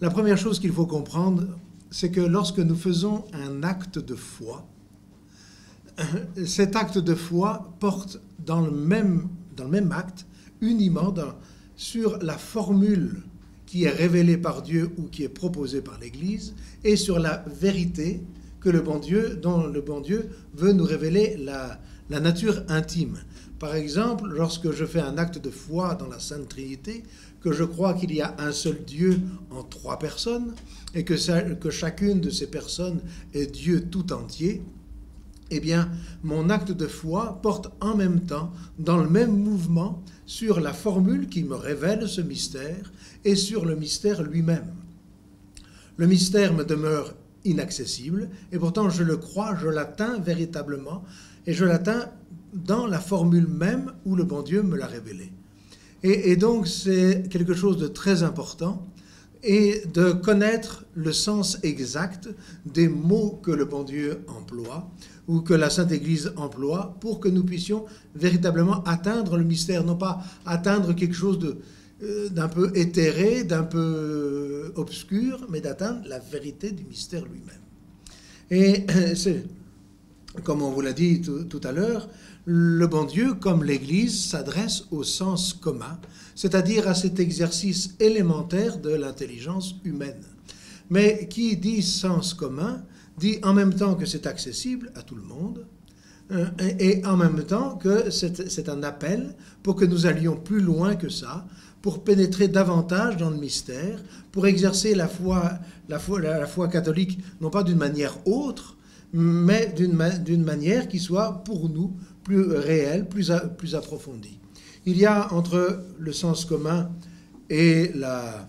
La première chose qu'il faut comprendre, c'est que lorsque nous faisons un acte de foi, cet acte de foi porte dans le même acte, uniment sur la formule qui est révélée par Dieu ou qui est proposée par l'Église, et sur la vérité que dont le bon Dieu veut nous révéler la nature intime. Par exemple, lorsque je fais un acte de foi dans la Sainte Trinité, que je crois qu'il y a un seul Dieu en 3 personnes, et que chacune de ces personnes est Dieu tout entier, eh bien, mon acte de foi porte en même temps, dans le même mouvement, sur la formule qui me révèle ce mystère et sur le mystère lui-même. Le mystère me demeure inaccessible, et pourtant je le crois, je l'atteins véritablement, et je l'atteins dans la formule même où le bon Dieu me l'a révélé. Et donc c'est quelque chose de très important, et de connaître le sens exact des mots que le bon Dieu emploie, ou que la Sainte Église emploie, pour que nous puissions véritablement atteindre le mystère, non pas atteindre quelque chose d'un peu éthéré, d'un peu obscur, mais d'atteindre la vérité du mystère lui-même. Et c'est, comme on vous l'a dit tout à l'heure, le bon Dieu, comme l'Église, s'adresse au sens commun, c'est-à-dire à cet exercice élémentaire de l'intelligence humaine. Mais qui dit sens commun, dit en même temps que c'est accessible à tout le monde, et en même temps que c'est un appel pour que nous allions plus loin que ça, pour pénétrer davantage dans le mystère, pour exercer la foi catholique, non pas d'une manière autre, mais d'une manière qui soit pour nous plus réelle, plus approfondie. Il y a entre le sens commun et la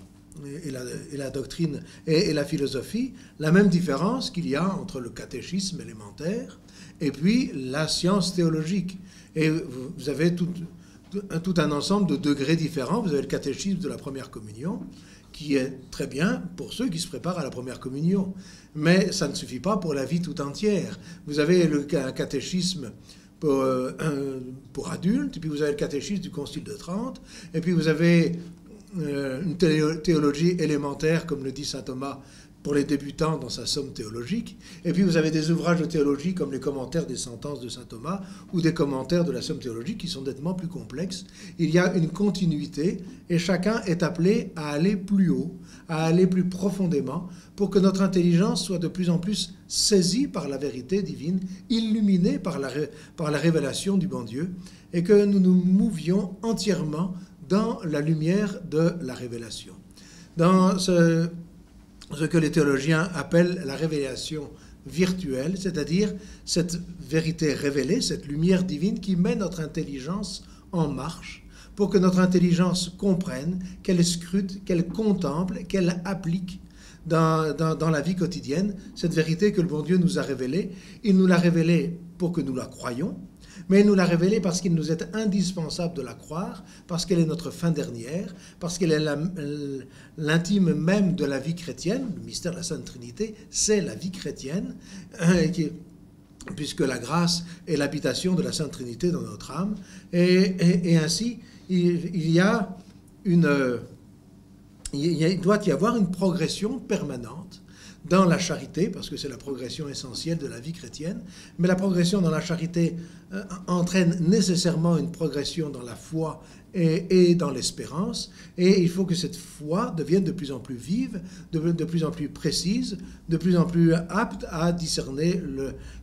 doctrine et la philosophie la même différence qu'il y a entre le catéchisme élémentaire et puis la science théologique. Et vous avez tout un ensemble de degrés différents. Vous avez le catéchisme de la première communion, qui est très bien pour ceux qui se préparent à la première communion. Mais ça ne suffit pas pour la vie tout entière. Vous avez le catéchisme pour adultes, et puis vous avez le catéchisme du Concile de Trente, et puis vous avez une théologie élémentaire, comme le dit saint Thomas, pour les débutants dans sa somme théologique, et puis vous avez des ouvrages de théologie comme les commentaires des sentences de saint Thomas ou des commentaires de la somme théologique qui sont nettement plus complexes. Il y a une continuité et chacun est appelé à aller plus haut, à aller plus profondément pour que notre intelligence soit de plus en plus saisie par la vérité divine, illuminée par la révélation du bon Dieu, et que nous nous mouvions entièrement dans la lumière de la révélation. Dans ce que les théologiens appellent la révélation virtuelle, c'est-à-dire cette vérité révélée, cette lumière divine qui met notre intelligence en marche pour que notre intelligence comprenne, qu'elle scrute, qu'elle contemple, qu'elle applique dans la vie quotidienne, cette vérité que le bon Dieu nous a révélée. Il nous l'a révélée pour que nous la croyions, mais il nous l'a révélée parce qu'il nous est indispensable de la croire, parce qu'elle est notre fin dernière, parce qu'elle est l'intime même de la vie chrétienne. Le mystère de la Sainte Trinité, c'est la vie chrétienne, puisque la grâce est l'habitation de la Sainte Trinité dans notre âme. Et ainsi, il doit y avoir une progression permanente dans la charité, parce que c'est la progression essentielle de la vie chrétienne, mais la progression dans la charité entraîne nécessairement une progression dans la foi et dans l'espérance, et il faut que cette foi devienne de plus en plus vive, de plus en plus précise, de plus en plus apte à discerner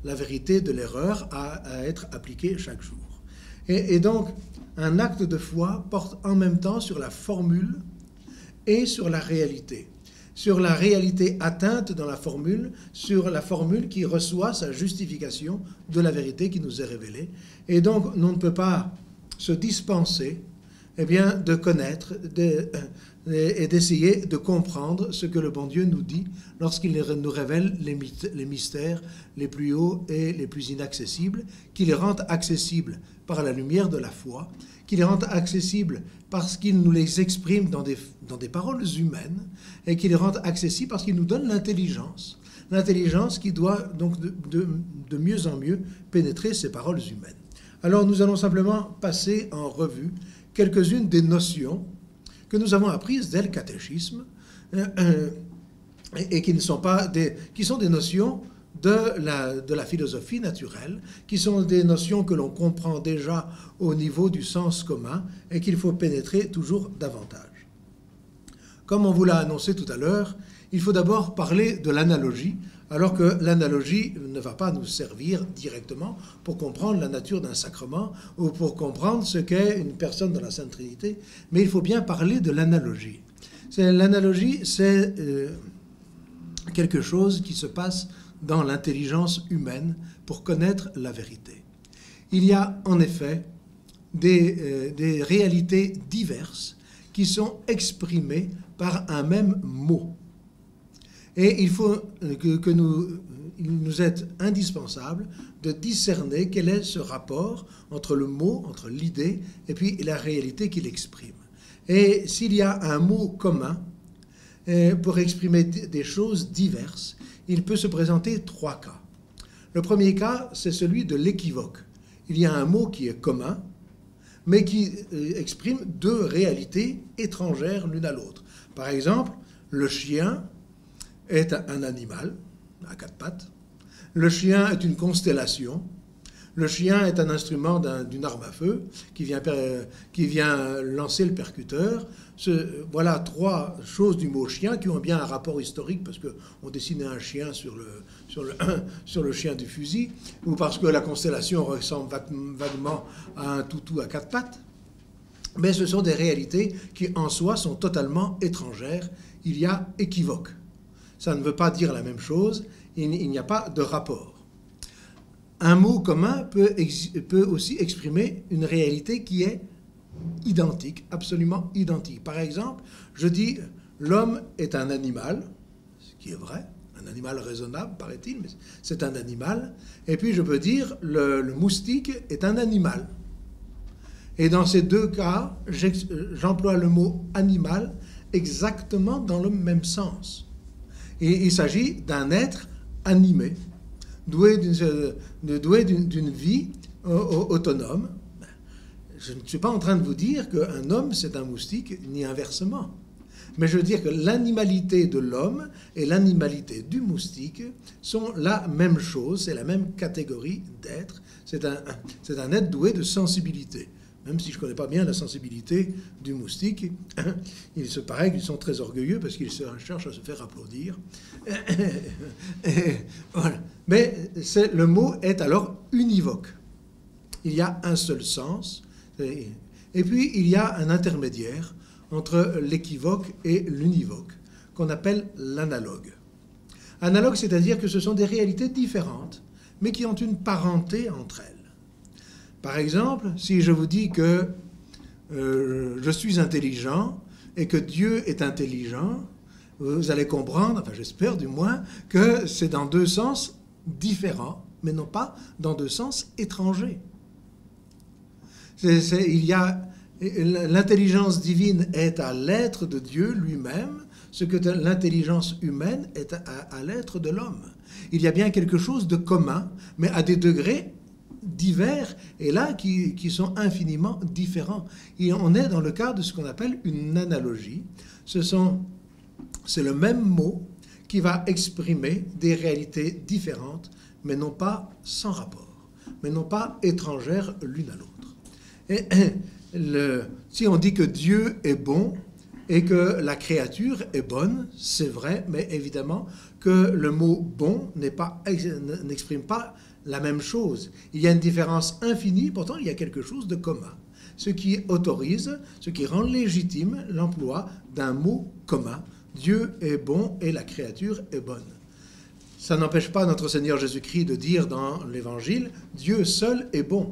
la vérité de l'erreur, à être appliquée chaque jour. Et donc, un acte de foi porte en même temps sur la formule et sur la réalité. Sur la réalité atteinte dans la formule, sur la formule qui reçoit sa justification de la vérité qui nous est révélée. Et donc, on ne peut pas se dispenser de connaître et d'essayer de comprendre ce que le bon Dieu nous dit lorsqu'il nous révèle les mystères les plus hauts et les plus inaccessibles, qu'il les rend accessibles par la lumière de la foi, qu'il les rend accessibles parce qu'il nous les exprime dans des paroles humaines, et qu'il les rend accessibles parce qu'il nous donne l'intelligence qui doit donc de mieux en mieux pénétrer ces paroles humaines. Alors nous allons simplement passer en revue quelques-unes des notions que nous avons apprises dès le catéchisme, et qui ne sont pas qui sont des notions de la philosophie naturelle, qui sont des notions que l'on comprend déjà au niveau du sens commun et qu'il faut pénétrer toujours davantage. Comme on vous l'a annoncé tout à l'heure, il faut d'abord parler de l'analogie, alors que l'analogie ne va pas nous servir directement pour comprendre la nature d'un sacrement ou pour comprendre ce qu'est une personne dans la Sainte Trinité, mais il faut bien parler de l'analogie. L'analogie, c'est quelque chose qui se passe dans l'intelligence humaine pour connaître la vérité. Il y a en effet des réalités diverses qui sont exprimées par un même mot. Et il faut il nous est indispensable de discerner quel est ce rapport entre le mot, entre l'idée, et puis la réalité qu'il exprime. Et s'il y a un mot commun pour exprimer des choses diverses, il peut se présenter trois cas. Le premier cas, c'est celui de l'équivoque. Il y a un mot qui est commun, mais qui exprime deux réalités étrangères l'une à l'autre. Par exemple, le chien est un animal à quatre pattes. Le chien est une constellation. Le chien est un instrument d'une arme à feu qui vient lancer le percuteur. Voilà trois choses du mot chien qui ont bien un rapport historique parce qu'on dessinait un chien sur le chien du fusil, ou parce que la constellation ressemble vaguement à un toutou à quatre pattes. Mais ce sont des réalités qui en soi sont totalement étrangères. Il y a équivoque. Ça ne veut pas dire la même chose, il n'y a pas de rapport. Un mot commun peut aussi exprimer une réalité qui est identique, absolument identique. Par exemple, je dis l'homme est un animal, ce qui est vrai, un animal raisonnable, paraît-il, mais c'est un animal. Et puis je peux dire le moustique est un animal. Et dans ces deux cas, j'emploie le mot animal exactement dans le même sens. Et il s'agit d'un être animé, doué d'une vie autonome. Je ne suis pas en train de vous dire qu'un homme, c'est un moustique, ni inversement. Mais je veux dire que l'animalité de l'homme et l'animalité du moustique sont la même chose, c'est la même catégorie d'être. C'est un être doué de sensibilité. Même si je ne connais pas bien la sensibilité du moustique, il se paraît qu'ils sont très orgueilleux parce qu'ils cherchent à se faire applaudir. Voilà. Mais le mot est alors univoque. Il y a un seul sens. Et puis, il y a un intermédiaire entre l'équivoque et l'univoque, qu'on appelle l'analogue. Analogue, c'est-à-dire que ce sont des réalités différentes, mais qui ont une parenté entre elles. Par exemple, si je vous dis que je suis intelligent et que Dieu est intelligent, vous allez comprendre, enfin j'espère du moins, que c'est dans deux sens différents, mais non pas dans deux sens étrangers. L'intelligence divine est à l'être de Dieu lui-même, ce que l'intelligence humaine est à l'être de l'homme. Il y a bien quelque chose de commun, mais à des degrés divers, et là, qui sont infiniment différents. Et on est dans le cas de ce qu'on appelle une analogie. C'est le même mot qui va exprimer des réalités différentes, mais non pas sans rapport, mais non pas étrangères l'une à l'autre. Et si on dit que Dieu est bon et que la créature est bonne, c'est vrai, mais évidemment que le mot « bon » n'exprime pas la même chose. Il y a une différence infinie, pourtant il y a quelque chose de commun. Ce qui autorise, ce qui rend légitime l'emploi d'un mot commun. Dieu est bon et la créature est bonne. Ça n'empêche pas notre Seigneur Jésus-Christ de dire dans l'Évangile « Dieu seul est bon ».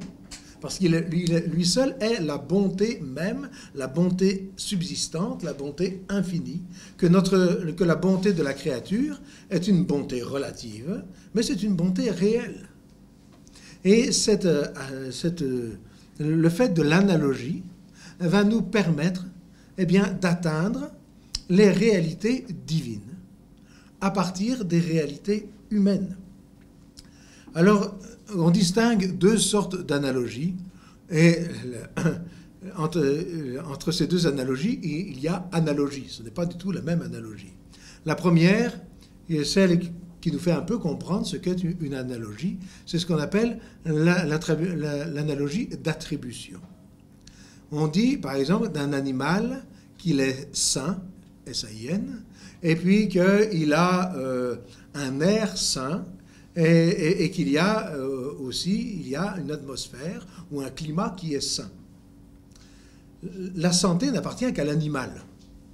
Parce qu'il lui seul est la bonté même, la bonté subsistante, la bonté infinie, que la bonté de la créature est une bonté relative, mais c'est une bonté réelle. Et le fait de l'analogie va nous permettre d'atteindre les réalités divines à partir des réalités humaines. Alors, on distingue deux sortes d'analogies, et entre ces deux analogies, il y a analogie. Ce n'est pas du tout la même analogie. La première, est celle qui nous fait un peu comprendre ce qu'est une analogie, c'est ce qu'on appelle l'analogie d'attribution. On dit, par exemple, d'un animal qu'il est sain, S-A-I-N, et puis qu'il a un air sain, et qu'il y a aussi une atmosphère ou un climat qui est sain. La santé n'appartient qu'à l'animal.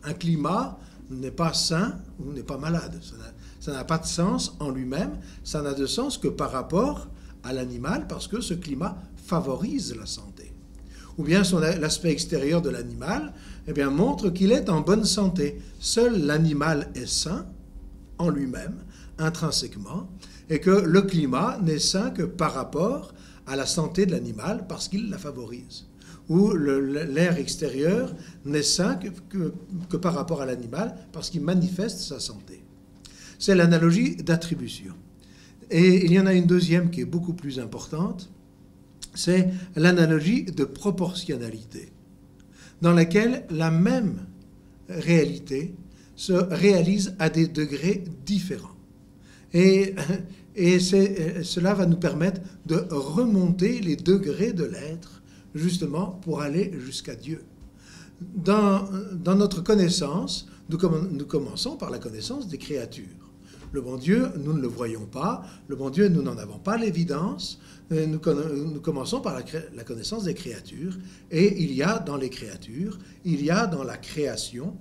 Un climat n'est pas sain ou n'est pas malade. Ça n'a pas de sens en lui-même, ça n'a de sens que par rapport à l'animal, parce que ce climat favorise la santé. Ou bien l'aspect extérieur de l'animal montre qu'il est en bonne santé. Seul l'animal est sain en lui-même, intrinsèquement, et que le climat n'est sain que par rapport à la santé de l'animal, parce qu'il la favorise. Ou l'air extérieur n'est sain que par rapport à l'animal, parce qu'il manifeste sa santé. C'est l'analogie d'attribution. Et il y en a une deuxième qui est beaucoup plus importante, c'est l'analogie de proportionnalité, dans laquelle la même réalité se réalise à des degrés différents. Et cela va nous permettre de remonter les degrés de l'être, justement pour aller jusqu'à Dieu. Dans notre connaissance, nous commençons par la connaissance des créatures. Le bon Dieu, nous ne le voyons pas. Le bon Dieu, nous n'en avons pas l'évidence. Nous commençons par la connaissance des créatures. Et il y a dans les créatures, il y a dans la création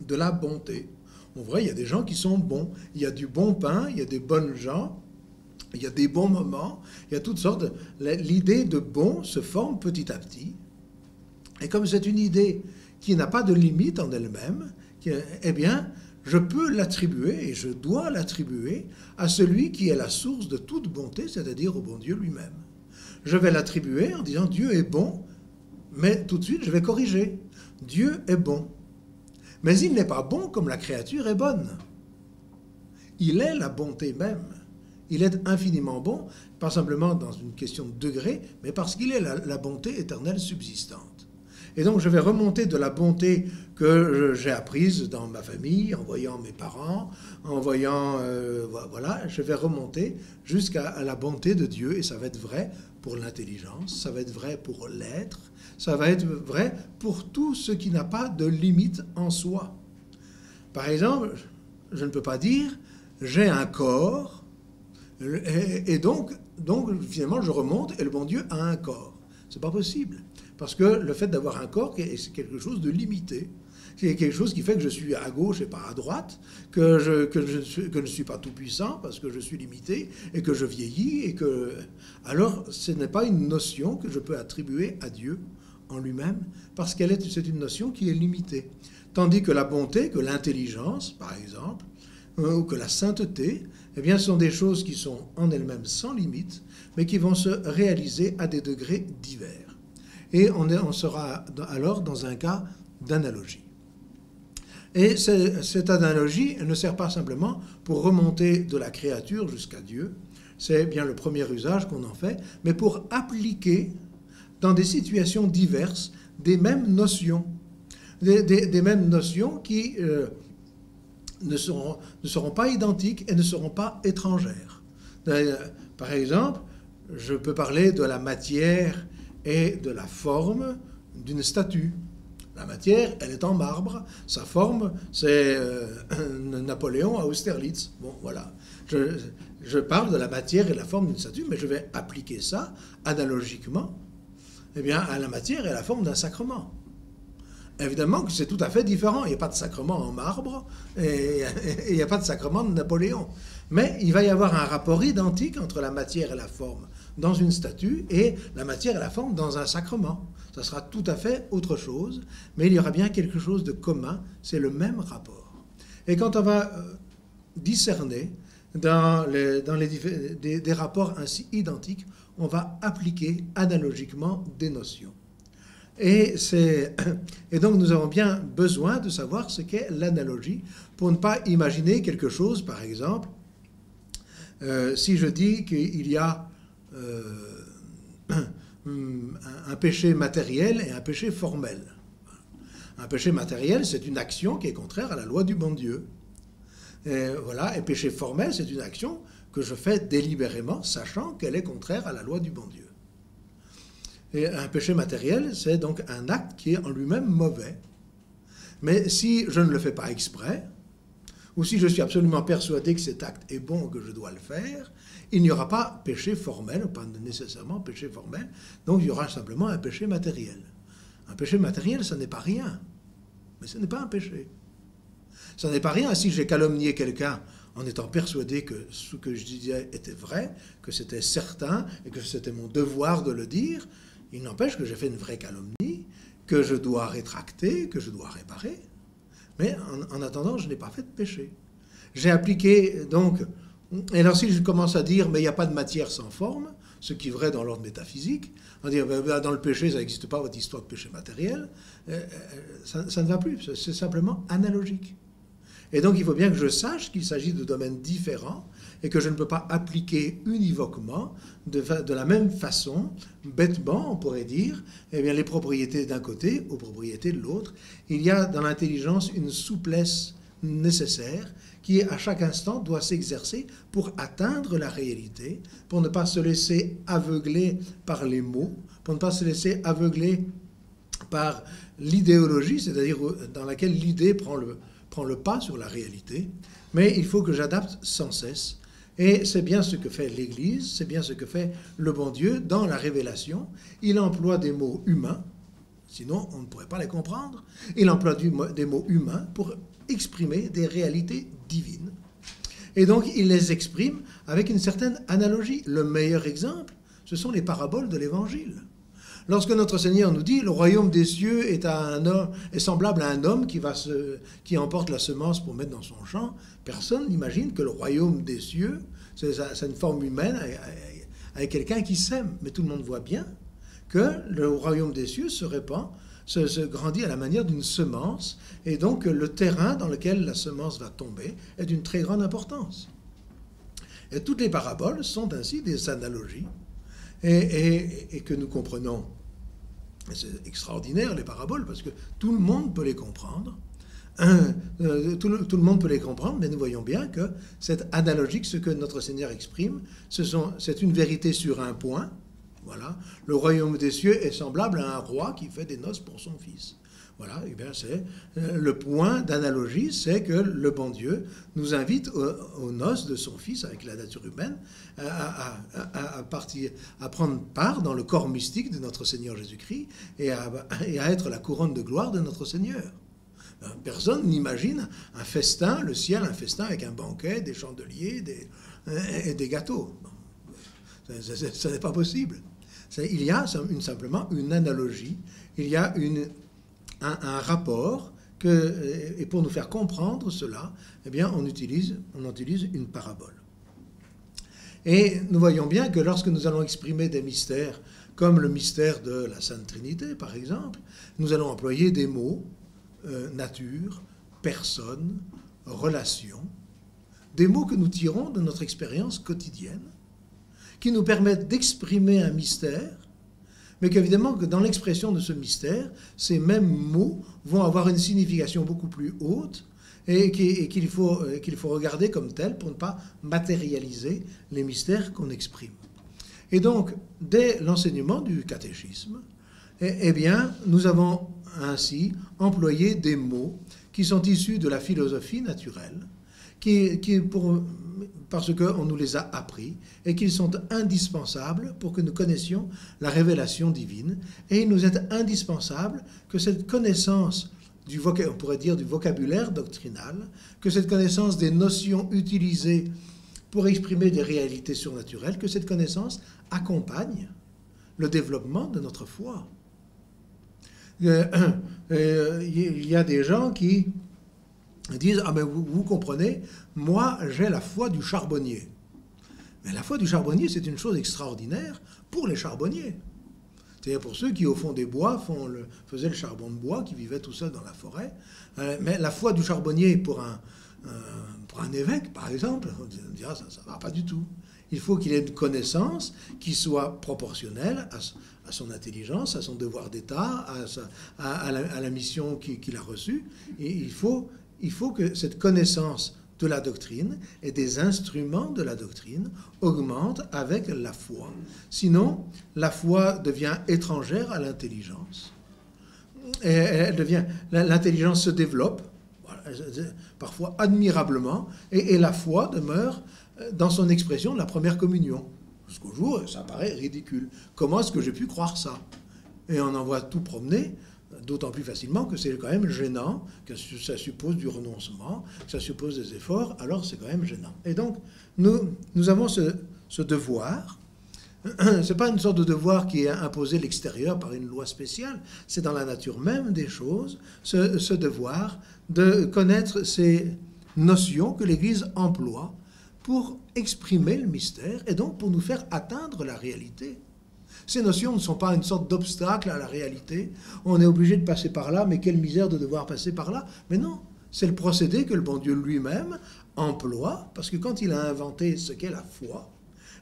de la bonté. On voit, il y a des gens qui sont bons. Il y a du bon pain, il y a des bonnes gens, il y a des bons moments, il y a toutes sortes. L'idée de bon se forme petit à petit. Et comme c'est une idée qui n'a pas de limite en elle-même, eh bien, je peux l'attribuer, et je dois l'attribuer, à celui qui est la source de toute bonté, c'est-à-dire au bon Dieu lui-même. Je vais l'attribuer en disant Dieu est bon, mais tout de suite je vais corriger. Dieu est bon. Mais il n'est pas bon comme la créature est bonne. Il est la bonté même. Il est infiniment bon, pas simplement dans une question de degré, mais parce qu'il est la bonté éternelle subsistante. Et donc je vais remonter de la bonté que j'ai apprise dans ma famille, en voyant mes parents, en voyant... voilà, je vais remonter jusqu'à la bonté de Dieu, et ça va être vrai pour l'intelligence, ça va être vrai pour l'être, ça va être vrai pour tout ce qui n'a pas de limite en soi. Par exemple, je ne peux pas dire « j'ai un corps », et donc, finalement, je remonte et le bon Dieu a un corps. C'est pas possible. Parce que le fait d'avoir un corps, c'est quelque chose de limité. C'est quelque chose qui fait que je suis à gauche et pas à droite, que je ne suis pas tout puissant parce que je suis limité et que je vieillis. Alors, ce n'est pas une notion que je peux attribuer à Dieu en lui-même, parce c'est une notion qui est limitée. Tandis que la bonté, que l'intelligence, par exemple, ou que la sainteté, eh bien, sont des choses qui sont en elles-mêmes sans limite, mais qui vont se réaliser à des degrés divers. Et on sera alors dans un cas d'analogie. Et cette analogie ne sert pas simplement pour remonter de la créature jusqu'à Dieu, c'est bien le premier usage qu'on en fait, mais pour appliquer dans des situations diverses des mêmes notions, des mêmes notions qui ne seront pas identiques et ne seront pas étrangères. Par exemple, je peux parler de la matière et de la forme d'une statue. La matière, elle est en marbre. Sa forme, c'est Napoléon à Austerlitz. Bon, voilà. Je parle de la matière et de la forme d'une statue, mais je vais appliquer ça analogiquement, eh bien, à la matière et à la forme d'un sacrement. Évidemment que c'est tout à fait différent. Il n'y a pas de sacrement en marbre et il n'y a pas de sacrement de Napoléon. Mais il va y avoir un rapport identique entre la matière et la forme dans une statue et la matière et la forme dans un sacrement. Ça sera tout à fait autre chose, mais il y aura bien quelque chose de commun, c'est le même rapport. Et quand on va discerner dans des rapports ainsi identiques, on va appliquer analogiquement des notions. Et donc nous avons bien besoin de savoir ce qu'est l'analogie pour ne pas imaginer quelque chose, par exemple, si je dis qu'il y a un péché matériel et un péché formel. Un péché matériel, c'est une action qui est contraire à la loi du bon Dieu. Et péché formel, c'est une action que je fais délibérément, sachant qu'elle est contraire à la loi du bon Dieu. Et un péché matériel, c'est donc un acte qui est en lui-même mauvais. Mais si je ne le fais pas exprès, ou si je suis absolument persuadé que cet acte est bon, que je dois le faire, il n'y aura pas péché formel, pas nécessairement péché formel, donc il y aura simplement un péché matériel. Un péché matériel, ce n'est pas rien, mais ce n'est pas un péché. Ce n'est pas rien si j'ai calomnié quelqu'un en étant persuadé que ce que je disais était vrai, que c'était certain et que c'était mon devoir de le dire. Il n'empêche que j'ai fait une vraie calomnie, que je dois rétracter, que je dois réparer. Mais en attendant, je n'ai pas fait de péché. J'ai appliqué donc... Et alors si je commence à dire, mais il n'y a pas de matière sans forme, ce qui est vrai dans l'ordre métaphysique, on dit, dans le péché, ça n'existe pas, votre histoire de péché matériel, ça ne va plus, c'est simplement analogique. Et donc il faut bien que je sache qu'il s'agit de domaines différents et que je ne peux pas appliquer univoquement, de la même façon, bêtement, on pourrait dire, eh bien, les propriétés d'un côté aux propriétés de l'autre. Il y a dans l'intelligence une souplesse nécessaire qui, à chaque instant, doit s'exercer pour atteindre la réalité, pour ne pas se laisser aveugler par les mots, pour ne pas se laisser aveugler par l'idéologie, c'est-à-dire dans laquelle l'idée prend le pas sur la réalité, mais il faut que j'adapte sans cesse. Et c'est bien ce que fait l'Église, c'est bien ce que fait le bon Dieu dans la révélation. Il emploie des mots humains, sinon on ne pourrait pas les comprendre. Il emploie des mots humains pour exprimer des réalités divines. Et donc il les exprime avec une certaine analogie. Le meilleur exemple, ce sont les paraboles de l'Évangile. Lorsque notre Seigneur nous dit « Le royaume des cieux est semblable à un homme qui emporte la semence pour mettre dans son champ », personne n'imagine que le royaume des cieux, c'est une forme humaine avec quelqu'un qui sème. Mais tout le monde voit bien que le royaume des cieux se répand, se grandit à la manière d'une semence, et donc le terrain dans lequel la semence va tomber est d'une très grande importance. Et toutes les paraboles sont ainsi des analogies, et que nous comprenons. C'est extraordinaire, les paraboles, parce que tout le monde peut les comprendre. Tout le monde peut les comprendre, mais nous voyons bien que c'est analogique, ce que notre Seigneur exprime, c'est une vérité sur un point. Voilà. Le royaume des cieux est semblable à un roi qui fait des noces pour son fils. Voilà, et bien c'est le point d'analogie, c'est que le bon Dieu nous invite aux noces de son Fils avec la nature humaine à prendre part dans le corps mystique de notre Seigneur Jésus-Christ et à être la couronne de gloire de notre Seigneur. Personne n'imagine un festin, le ciel, un festin avec un banquet, des chandeliers et des gâteaux. Ce n'est pas possible. Il y a simplement une analogie, il y a un rapport, et pour nous faire comprendre cela, eh bien, on utilise une parabole. Et nous voyons bien que lorsque nous allons exprimer des mystères, comme le mystère de la Sainte Trinité, par exemple, nous allons employer des mots, nature, personne, relation, des mots que nous tirons de notre expérience quotidienne, qui nous permettent d'exprimer un mystère, mais qu'évidemment que dans l'expression de ce mystère, ces mêmes mots vont avoir une signification beaucoup plus haute et qu'il faut regarder comme tels pour ne pas matérialiser les mystères qu'on exprime. Et donc, dès l'enseignement du catéchisme, eh bien, nous avons ainsi employé des mots qui sont issus de la philosophie naturelle, parce qu'on nous les a appris et qu'ils sont indispensables pour que nous connaissions la révélation divine. Et il nous est indispensable que cette connaissance on pourrait dire du vocabulaire doctrinal, que cette connaissance des notions utilisées pour exprimer des réalités surnaturelles, que cette connaissance accompagne le développement de notre foi. Il y a des gens qui disent « Ah, mais vous comprenez, moi j'ai la foi du charbonnier. » Mais la foi du charbonnier, c'est une chose extraordinaire pour les charbonniers. C'est-à-dire pour ceux qui, au fond des bois, faisaient le charbon de bois, qui vivaient tout seuls dans la forêt. Mais la foi du charbonnier pour un évêque, par exemple, on dira ça ne va pas du tout. Il faut qu'il ait une connaissance qui soit proportionnelle à son intelligence, à son devoir d'État, à la mission qu'il a reçue. Et il faut que cette connaissance de la doctrine et des instruments de la doctrine augmente avec la foi. Sinon, la foi devient étrangère à l'intelligence. Et l'intelligence se développe, parfois admirablement, et la foi demeure dans son expression de la première communion. Jusqu'au jour, ça paraît ridicule. Comment est-ce que j'ai pu croire ça? Et on en voit tout promener, d'autant plus facilement que c'est quand même gênant, que ça suppose du renoncement, que ça suppose des efforts, alors c'est quand même gênant. Et donc, nous avons ce devoir. Ce n'est pas une sorte de devoir qui est imposé de l'extérieur par une loi spéciale, c'est dans la nature même des choses, ce devoir de connaître ces notions que l'Église emploie pour exprimer le mystère et donc pour nous faire atteindre la réalité. Ces notions ne sont pas une sorte d'obstacle à la réalité. On est obligé de passer par là, mais quelle misère de devoir passer par là. Mais non, c'est le procédé que le bon Dieu lui-même emploie, parce que quand il a inventé ce qu'est la foi,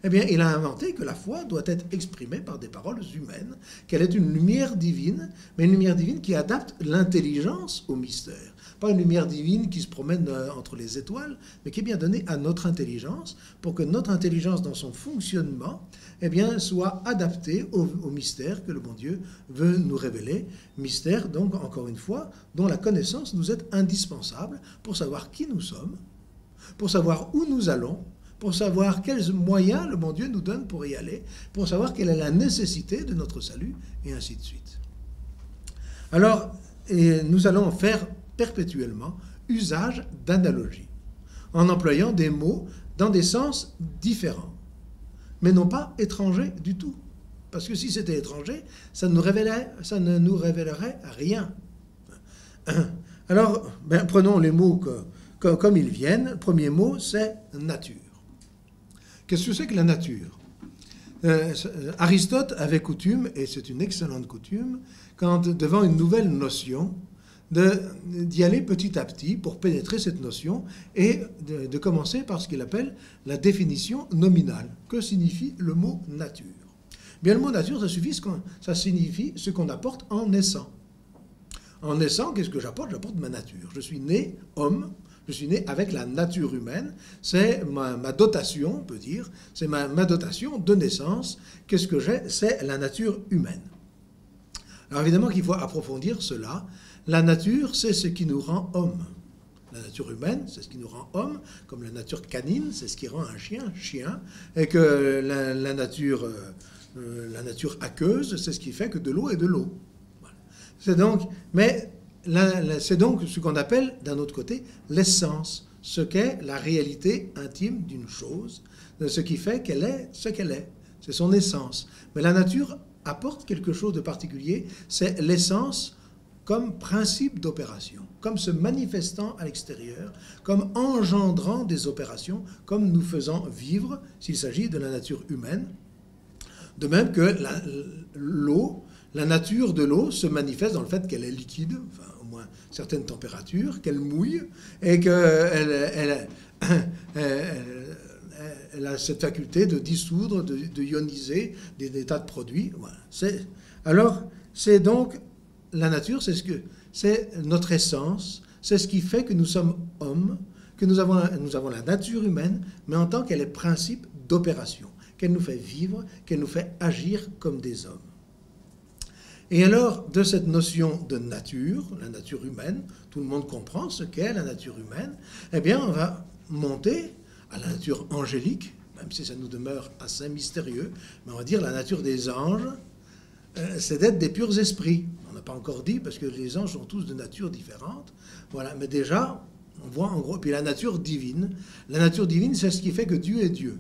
eh bien, il a inventé que la foi doit être exprimée par des paroles humaines, qu'elle est une lumière divine, mais une lumière divine qui adapte l'intelligence au mystère. Pas une lumière divine qui se promène entre les étoiles, mais qui est bien donnée à notre intelligence, pour que notre intelligence, dans son fonctionnement, eh bien, soit adaptée au mystère que le bon Dieu veut nous révéler. Mystère, donc, encore une fois, dont la connaissance nous est indispensable pour savoir qui nous sommes, pour savoir où nous allons, pour savoir quels moyens le bon Dieu nous donne pour y aller, pour savoir quelle est la nécessité de notre salut, et ainsi de suite. Alors, nous allons faire perpétuellement usage d'analogies, en employant des mots dans des sens différents, mais non pas étrangers du tout. Parce que si c'était étranger, ça ne nous révélerait rien. Alors, prenons les mots comme ils viennent. Le premier mot, c'est nature. Qu'est-ce que c'est que la nature? Aristote avait coutume, et c'est une excellente coutume, quand devant une nouvelle notion, d'y aller petit à petit pour pénétrer cette notion et de commencer par ce qu'il appelle la définition nominale. Que signifie le mot nature? Bien, le mot nature, ça signifie ce qu'on apporte en naissant. En naissant, qu'est-ce que j'apporte? J'apporte ma nature. Je suis né homme. Je suis né avec la nature humaine, c'est ma dotation, on peut dire, c'est ma dotation de naissance. Qu'est-ce que j'ai? C'est la nature humaine. Alors évidemment qu'il faut approfondir cela. La nature, c'est ce qui nous rend homme. La nature humaine, c'est ce qui nous rend homme, comme la nature canine, c'est ce qui rend un chien, chien, et que la nature aqueuse, c'est ce qui fait que de l'eau est de l'eau. Voilà. C'est donc ce qu'on appelle, d'un autre côté, l'essence, ce qu'est la réalité intime d'une chose, ce qui fait qu'elle est ce qu'elle est. C'est son essence. Mais la nature apporte quelque chose de particulier, c'est l'essence comme principe d'opération, comme se manifestant à l'extérieur, comme engendrant des opérations, comme nous faisant vivre, s'il s'agit de la nature humaine. De même que l'eau, la nature de l'eau se manifeste dans le fait qu'elle est liquide, enfin au moins certaines températures, qu'elle mouille, et qu'elle a cette faculté de dissoudre, de ioniser des tas de produits. Voilà. Alors, c'est donc la nature, c'est notre essence, c'est ce qui fait que nous sommes hommes, que nous avons la nature humaine, mais en tant qu'elle est principe d'opération, qu'elle nous fait vivre, qu'elle nous fait agir comme des hommes. Et alors, de cette notion de nature, la nature humaine, tout le monde comprend ce qu'est la nature humaine, eh bien, on va monter à la nature angélique, même si ça nous demeure assez mystérieux, mais on va dire la nature des anges, c'est d'être des purs esprits. On n'a pas encore dit, parce que les anges sont tous de nature différente, voilà, mais déjà, on voit en gros, puis la nature divine, c'est ce qui fait que Dieu est Dieu.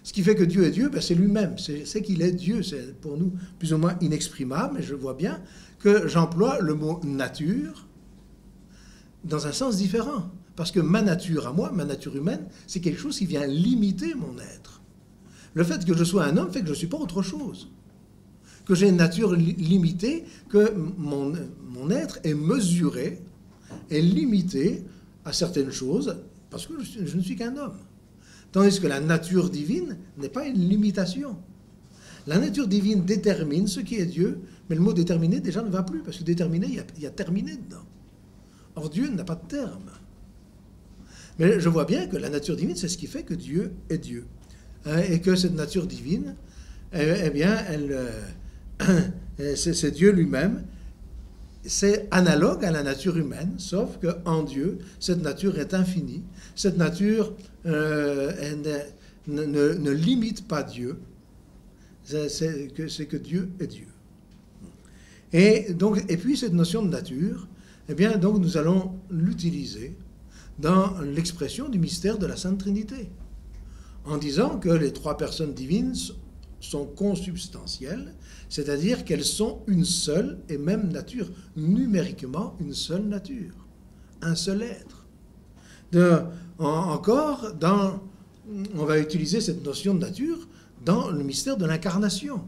Ce qui fait que Dieu est Dieu, c'est lui-même, c'est qu'il est Dieu, c'est pour nous plus ou moins inexprimable, mais je vois bien que j'emploie le mot nature dans un sens différent. Parce que ma nature à moi, ma nature humaine, c'est quelque chose qui vient limiter mon être. Le fait que je sois un homme fait que je ne suis pas autre chose. Que j'ai une nature limitée, que mon être est mesuré, est limité à certaines choses, parce que je ne suis qu'un homme. Tandis que la nature divine n'est pas une limitation. La nature divine détermine ce qui est Dieu, mais le mot déterminer déjà ne va plus, parce que déterminer, il y a terminé dedans. Or, Dieu n'a pas de terme. Mais je vois bien que la nature divine, c'est ce qui fait que Dieu est Dieu. Et que cette nature divine, eh bien, c'est Dieu lui-même. C'est analogue à la nature humaine, sauf qu'en Dieu, cette nature est infinie. Cette nature ne limite pas Dieu. C'est que Dieu est Dieu. Et puis cette notion de nature, eh bien, donc nous allons l'utiliser dans l'expression du mystère de la Sainte Trinité, en disant que les trois personnes divines sont consubstantielles, c'est-à-dire qu'elles sont une seule et même nature, numériquement une seule nature, un seul être. On va utiliser cette notion de nature dans le mystère de l'incarnation,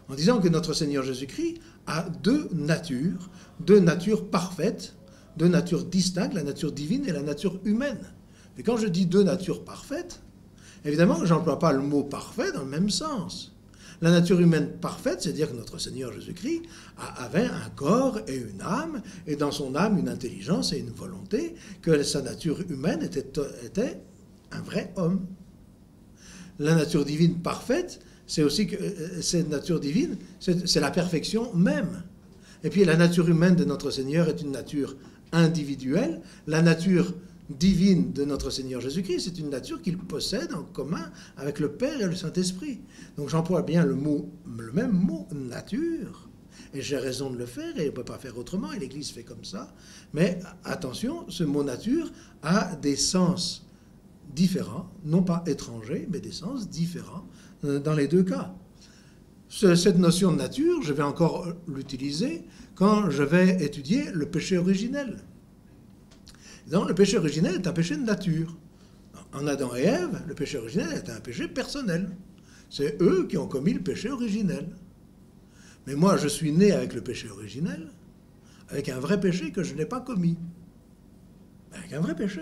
en disant que notre Seigneur Jésus-Christ a deux natures parfaites, deux natures distinctes, la nature divine et la nature humaine. Et quand je dis deux natures parfaites, évidemment, je n'emploie pas le mot parfait dans le même sens. La nature humaine parfaite, c'est-à-dire que notre Seigneur Jésus-Christ avait un corps et une âme, et dans son âme une intelligence et une volonté, que sa nature humaine était un vrai homme. La nature divine parfaite, c'est aussi que cette nature divine, c'est la perfection même. Et puis la nature humaine de notre Seigneur est une nature individuelle. La nature divine de notre Seigneur Jésus-Christ, c'est une nature qu'il possède en commun avec le Père et le Saint-Esprit. Donc j'emploie bien le même mot, nature, et j'ai raison de le faire, et on ne peut pas faire autrement, et l'Église fait comme ça. Mais attention, ce mot nature a des sens différents, non pas étrangers, mais des sens différents dans les deux cas. Cette notion de nature, je vais encore l'utiliser quand je vais étudier le péché originel. Donc, le péché originel est un péché de nature. En Adam et Ève, le péché originel est un péché personnel. C'est eux qui ont commis le péché originel. Mais moi, je suis né avec le péché originel, avec un vrai péché que je n'ai pas commis. Avec un vrai péché.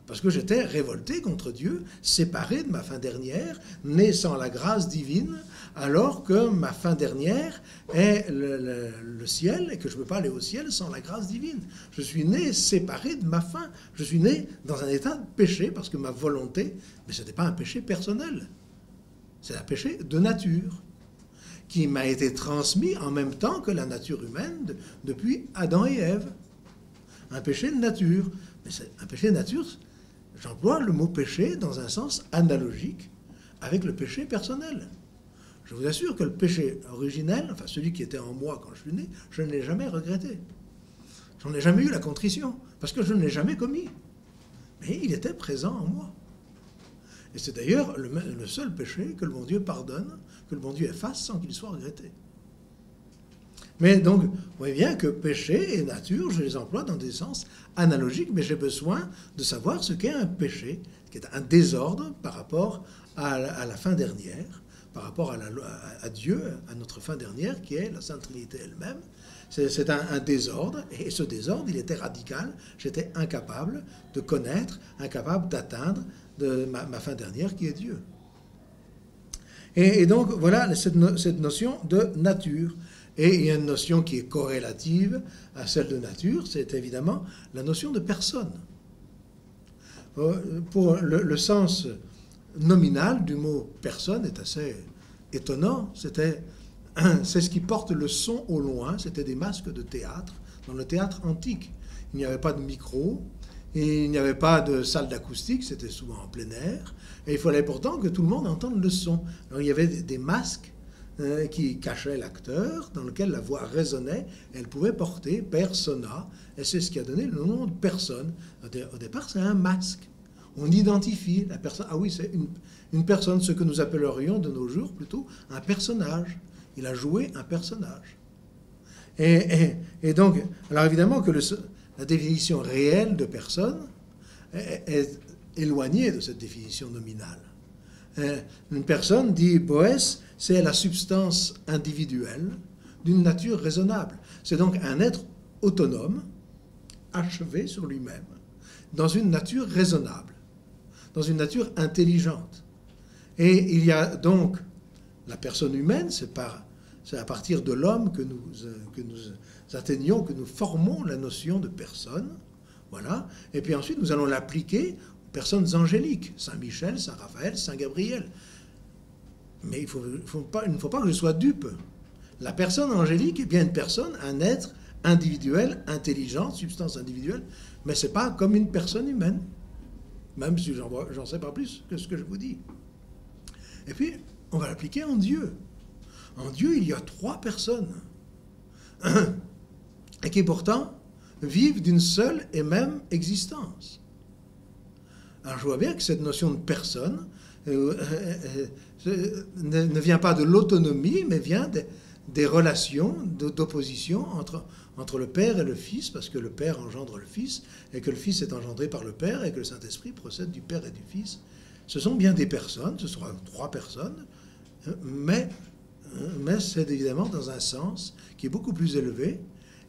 Parce que j'étais révolté contre Dieu, séparé de ma fin dernière, né sans la grâce divine, alors que ma fin dernière est le ciel, et que je ne peux pas aller au ciel sans la grâce divine. Je suis né séparé de ma fin. Je suis né dans un état de péché, parce que ma volonté, mais ce n'était pas un péché personnel. C'est un péché de nature, qui m'a été transmis en même temps que la nature humaine depuis Adam et Ève. Un péché de nature. Mais c'est un péché de nature, j'emploie le mot péché dans un sens analogique avec le péché personnel. Je vous assure que le péché originel, enfin celui qui était en moi quand je suis né, je ne l'ai jamais regretté. J'en ai jamais eu la contrition, parce que je ne l'ai jamais commis. Mais il était présent en moi. Et c'est d'ailleurs le seul péché que le bon Dieu pardonne, que le bon Dieu efface sans qu'il soit regretté. Mais donc, vous voyez bien que péché et nature, je les emploie dans des sens analogiques, mais j'ai besoin de savoir ce qu'est un péché, qui est un désordre par rapport à la fin dernière, par rapport à Dieu, à notre fin dernière, qui est la Sainte Trinité elle-même. C'est un désordre, et ce désordre, il était radical. J'étais incapable de connaître, incapable d'atteindre de ma fin dernière, qui est Dieu. Et donc, voilà cette notion de nature. Et il y a une notion qui est corrélative à celle de nature, c'est évidemment la notion de personne. Pour le sens nominal du mot personne est assez étonnant. C'est ce qui porte le son au loin, c'était des masques de théâtre, dans le théâtre antique. Il n'y avait pas de micro, et il n'y avait pas de salle d'acoustique, c'était souvent en plein air, et il fallait pourtant que tout le monde entende le son. Alors il y avait des masques qui cachaient l'acteur, dans lequel la voix résonnait, elle pouvait porter persona, et c'est ce qui a donné le nom de personne. Au départ, c'est un masque. On identifie la personne. Ah oui, c'est une personne, ce que nous appellerions de nos jours plutôt un personnage. Il a joué un personnage. Et donc, alors évidemment que la définition réelle de personne est éloignée de cette définition nominale. Une personne, dit Boès, c'est la substance individuelle d'une nature raisonnable. C'est donc un être autonome, achevé sur lui-même, dans une nature raisonnable. dans une nature intelligente. Et il y a donc la personne humaine, c'est à partir de l'homme que nous atteignons, que nous formons la notion de personne. Voilà. Et puis ensuite, nous allons l'appliquer aux personnes angéliques, Saint Michel, Saint Raphaël, Saint Gabriel. Mais il ne faut pas que je sois dupe. La personne angélique est bien une personne, un être individuel, intelligent, substance individuelle, mais ce n'est pas comme une personne humaine, même si j'en sais pas plus que ce que je vous dis. Et puis, on va l'appliquer en Dieu. En Dieu, il y a 3 personnes, et qui pourtant vivent d'une seule et même existence. Alors je vois bien que cette notion de personne ne vient pas de l'autonomie, mais vient des relations d'opposition entre le Père et le Fils, parce que le Père engendre le Fils, et que le Fils est engendré par le Père, et que le Saint-Esprit procède du Père et du Fils. Ce sont bien des personnes, ce seront 3 personnes, mais c'est évidemment dans un sens qui est beaucoup plus élevé,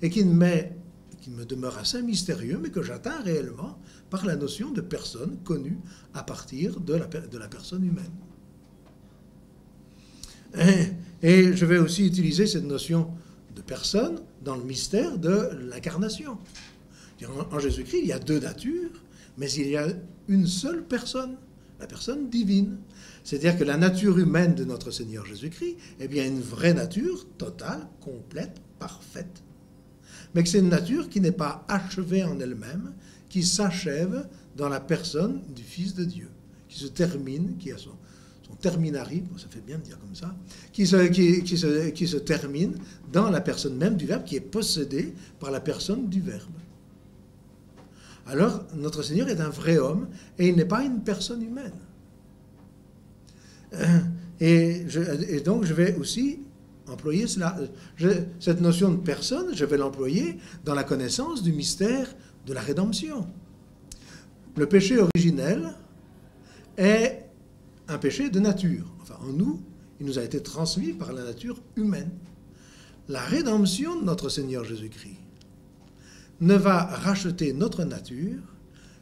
et qui me demeure assez mystérieux, mais que j'atteins réellement par la notion de personne connue à partir de la personne humaine. Et je vais aussi utiliser cette notion de personne dans le mystère de l'incarnation. En Jésus-Christ, il y a 2 natures, mais il y a une seule personne, la personne divine. C'est-à-dire que la nature humaine de notre Seigneur Jésus-Christ est bien une vraie nature, totale, complète, parfaite. Mais que c'est une nature qui n'est pas achevée en elle-même, qui s'achève dans la personne du Fils de Dieu, qui se termine, qui a son terminari, ça fait bien de dire comme ça, qui se termine dans la personne même du Verbe, qui est possédée par la personne du Verbe. Alors, notre Seigneur est un vrai homme, et il n'est pas une personne humaine. Et donc, je vais aussi employer cela. Cette notion de personne, je vais l'employer dans la connaissance du mystère de la rédemption. Le péché originel est un péché de nature. Enfin, en nous, il nous a été transmis par la nature humaine. La rédemption de notre Seigneur Jésus-Christ ne va racheter notre nature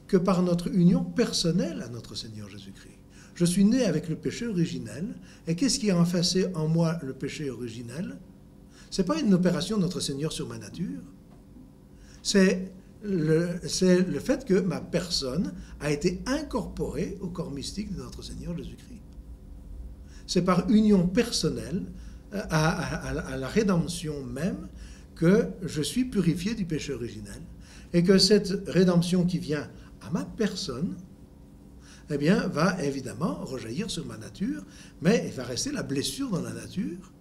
que par notre union personnelle à notre Seigneur Jésus-Christ. Je suis né avec le péché originel, et qu'est-ce qui a effacé en moi le péché originel? Ce n'est pas une opération de notre Seigneur sur ma nature, c'est le fait que ma personne a été incorporée au corps mystique de notre Seigneur Jésus-Christ. C'est par union personnelle à la rédemption même que je suis purifié du péché originel, et que cette rédemption qui vient à ma personne, eh bien, va évidemment rejaillir sur ma nature, mais il va rester la blessure dans la nature,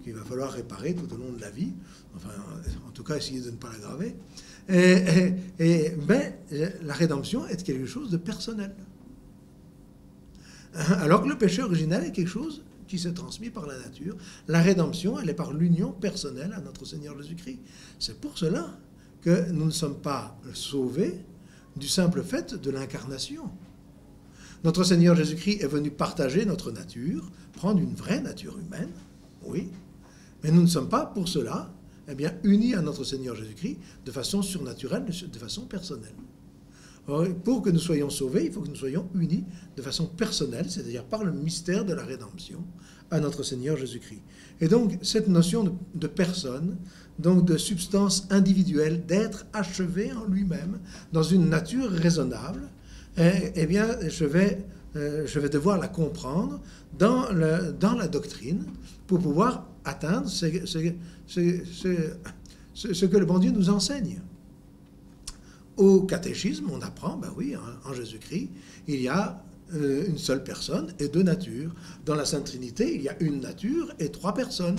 qu'il va falloir réparer tout au long de la vie, enfin, en tout cas, essayer de ne pas l'aggraver. Mais la rédemption est quelque chose de personnel. Alors que le péché originel est quelque chose qui s'est transmis par la nature. La rédemption, elle est par l'union personnelle à notre Seigneur Jésus-Christ. C'est pour cela que nous ne sommes pas sauvés du simple fait de l'incarnation. Notre Seigneur Jésus-Christ est venu partager notre nature, prendre une vraie nature humaine, oui, mais nous ne sommes pas pour cela unis à notre Seigneur Jésus-Christ de façon surnaturelle, de façon personnelle. Alors, pour que nous soyons sauvés, il faut que nous soyons unis de façon personnelle, c'est-à-dire par le mystère de la rédemption, à notre Seigneur Jésus-Christ. Et donc, cette notion de personne, donc de substance individuelle, d'être achevé en lui-même, dans une nature raisonnable, eh bien, je vais devoir la comprendre dans la doctrine pour pouvoir atteindre ce que le bon Dieu nous enseigne. Au catéchisme, on apprend, ben oui, en Jésus-Christ, il y a une seule personne et 2 natures. Dans la Sainte Trinité, il y a une nature et 3 personnes.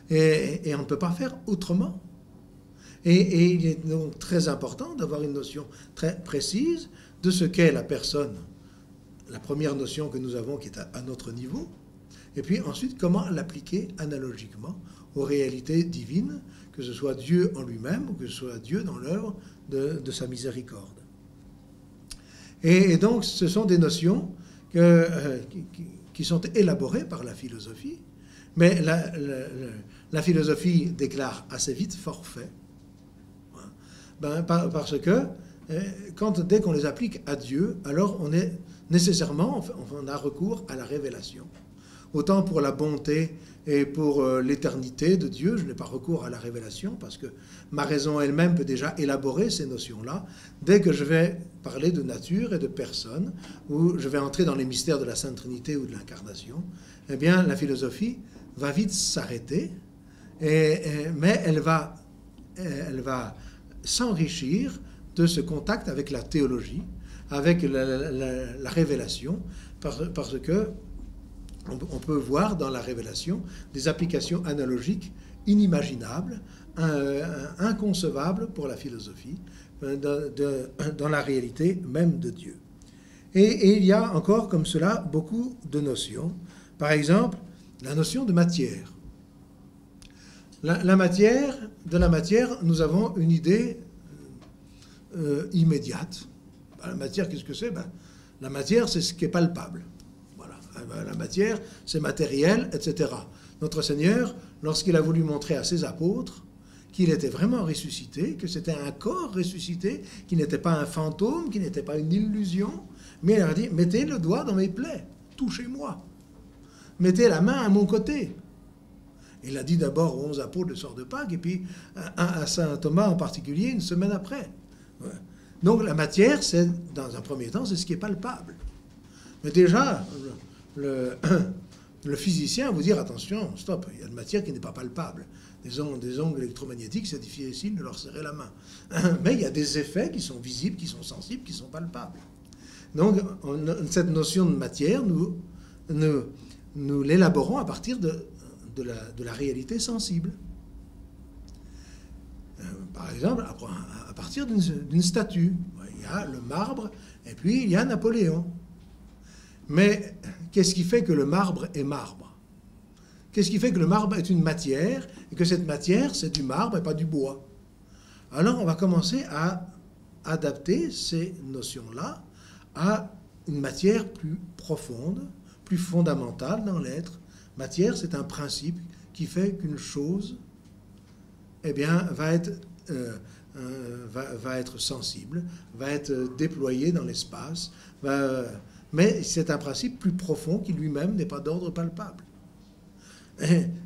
Et on ne peut pas faire autrement. Et il est donc très important d'avoir une notion très précise de ce qu'est la personne, la première notion que nous avons qui est à notre niveau, et puis ensuite comment l'appliquer analogiquement aux réalités divines, que ce soit Dieu en lui-même ou que ce soit Dieu dans l'œuvre de sa miséricorde. Et donc ce sont des notions qui sont élaborées par la philosophie, mais la philosophie déclare assez vite forfait, parce que dès qu'on les applique à Dieu, alors on est nécessairement, on a recours à la révélation. Autant pour la bonté et pour l'éternité de Dieu, je n'ai pas recours à la révélation parce que ma raison elle-même peut déjà élaborer ces notions-là. Dès que je vais parler de nature et de personne, ou je vais entrer dans les mystères de la Sainte Trinité ou de l'incarnation, eh bien la philosophie va vite s'arrêter, mais elle va s'enrichir de ce contact avec la théologie, avec la révélation, parce que on peut voir dans la révélation des applications analogiques inimaginables, inconcevables pour la philosophie, dans la réalité même de Dieu. Et il y a encore comme cela beaucoup de notions. Par exemple, la notion de matière. De la matière, nous avons une idée immédiate. La matière, qu'est-ce que c'est? La matière, c'est ce qui est palpable. La matière, c'est matériel, etc. Notre Seigneur, lorsqu'il a voulu montrer à ses apôtres qu'il était vraiment ressuscité, que c'était un corps ressuscité, qu'il n'était pas un fantôme, qu'il n'était pas une illusion, mais il a dit, mettez le doigt dans mes plaies, touchez-moi, mettez la main à mon côté. Il a dit d'abord aux 11 apôtres le soir de Pâques, et puis à saint Thomas en particulier une semaine après. Donc la matière, c'est, dans un premier temps, c'est ce qui est palpable. Mais déjà, le physicien va vous dire, attention, stop, il y a une matière qui n'est pas palpable. Des ondes électromagnétiques, c'est difficile de leur serrer la main. Mais il y a des effets qui sont visibles, qui sont sensibles, qui sont palpables. Donc, cette notion de matière, nous l'élaborons à partir de la réalité sensible. Par exemple, à partir d'une statue. Il y a le marbre, et puis il y a Napoléon. Mais qu'est-ce qui fait que le marbre est marbre? Qu'est-ce qui fait que le marbre est une matière et que cette matière, c'est du marbre et pas du bois? Alors, on va commencer à adapter ces notions-là à une matière plus profonde, plus fondamentale dans l'être. Matière, c'est un principe qui fait qu'une chose, eh bien, va être sensible, va être déployée dans l'espace, mais c'est un principe plus profond qui lui-même n'est pas d'ordre palpable.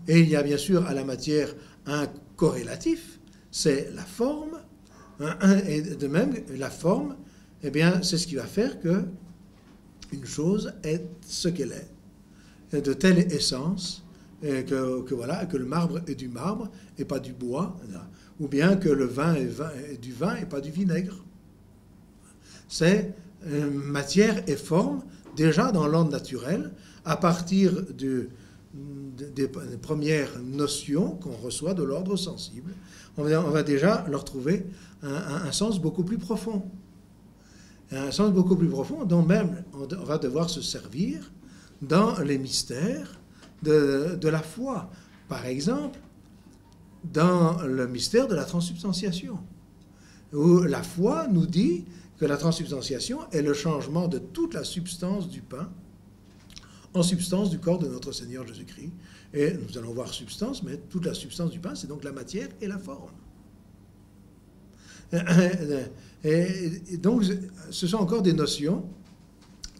Et il y a bien sûr à la matière un corrélatif, c'est la forme, et de même, la forme, eh bien, c'est ce qui va faire que une chose est ce qu'elle est, de telle essence, que le marbre est du marbre et pas du bois, ou bien que le vin est du vin et pas du vinaigre. C'est matière et forme, déjà dans l'ordre naturel, à partir des premières notions qu'on reçoit de l'ordre sensible, on va déjà leur trouver un sens beaucoup plus profond. Un sens beaucoup plus profond dont même on va devoir se servir dans les mystères de la foi. Par exemple, dans le mystère de la transsubstantiation, où la foi nous dit que la transsubstantiation est le changement de toute la substance du pain en substance du corps de notre Seigneur Jésus-Christ. Et nous allons voir substance, mais toute la substance du pain, c'est donc la matière et la forme. Et donc, ce sont encore des notions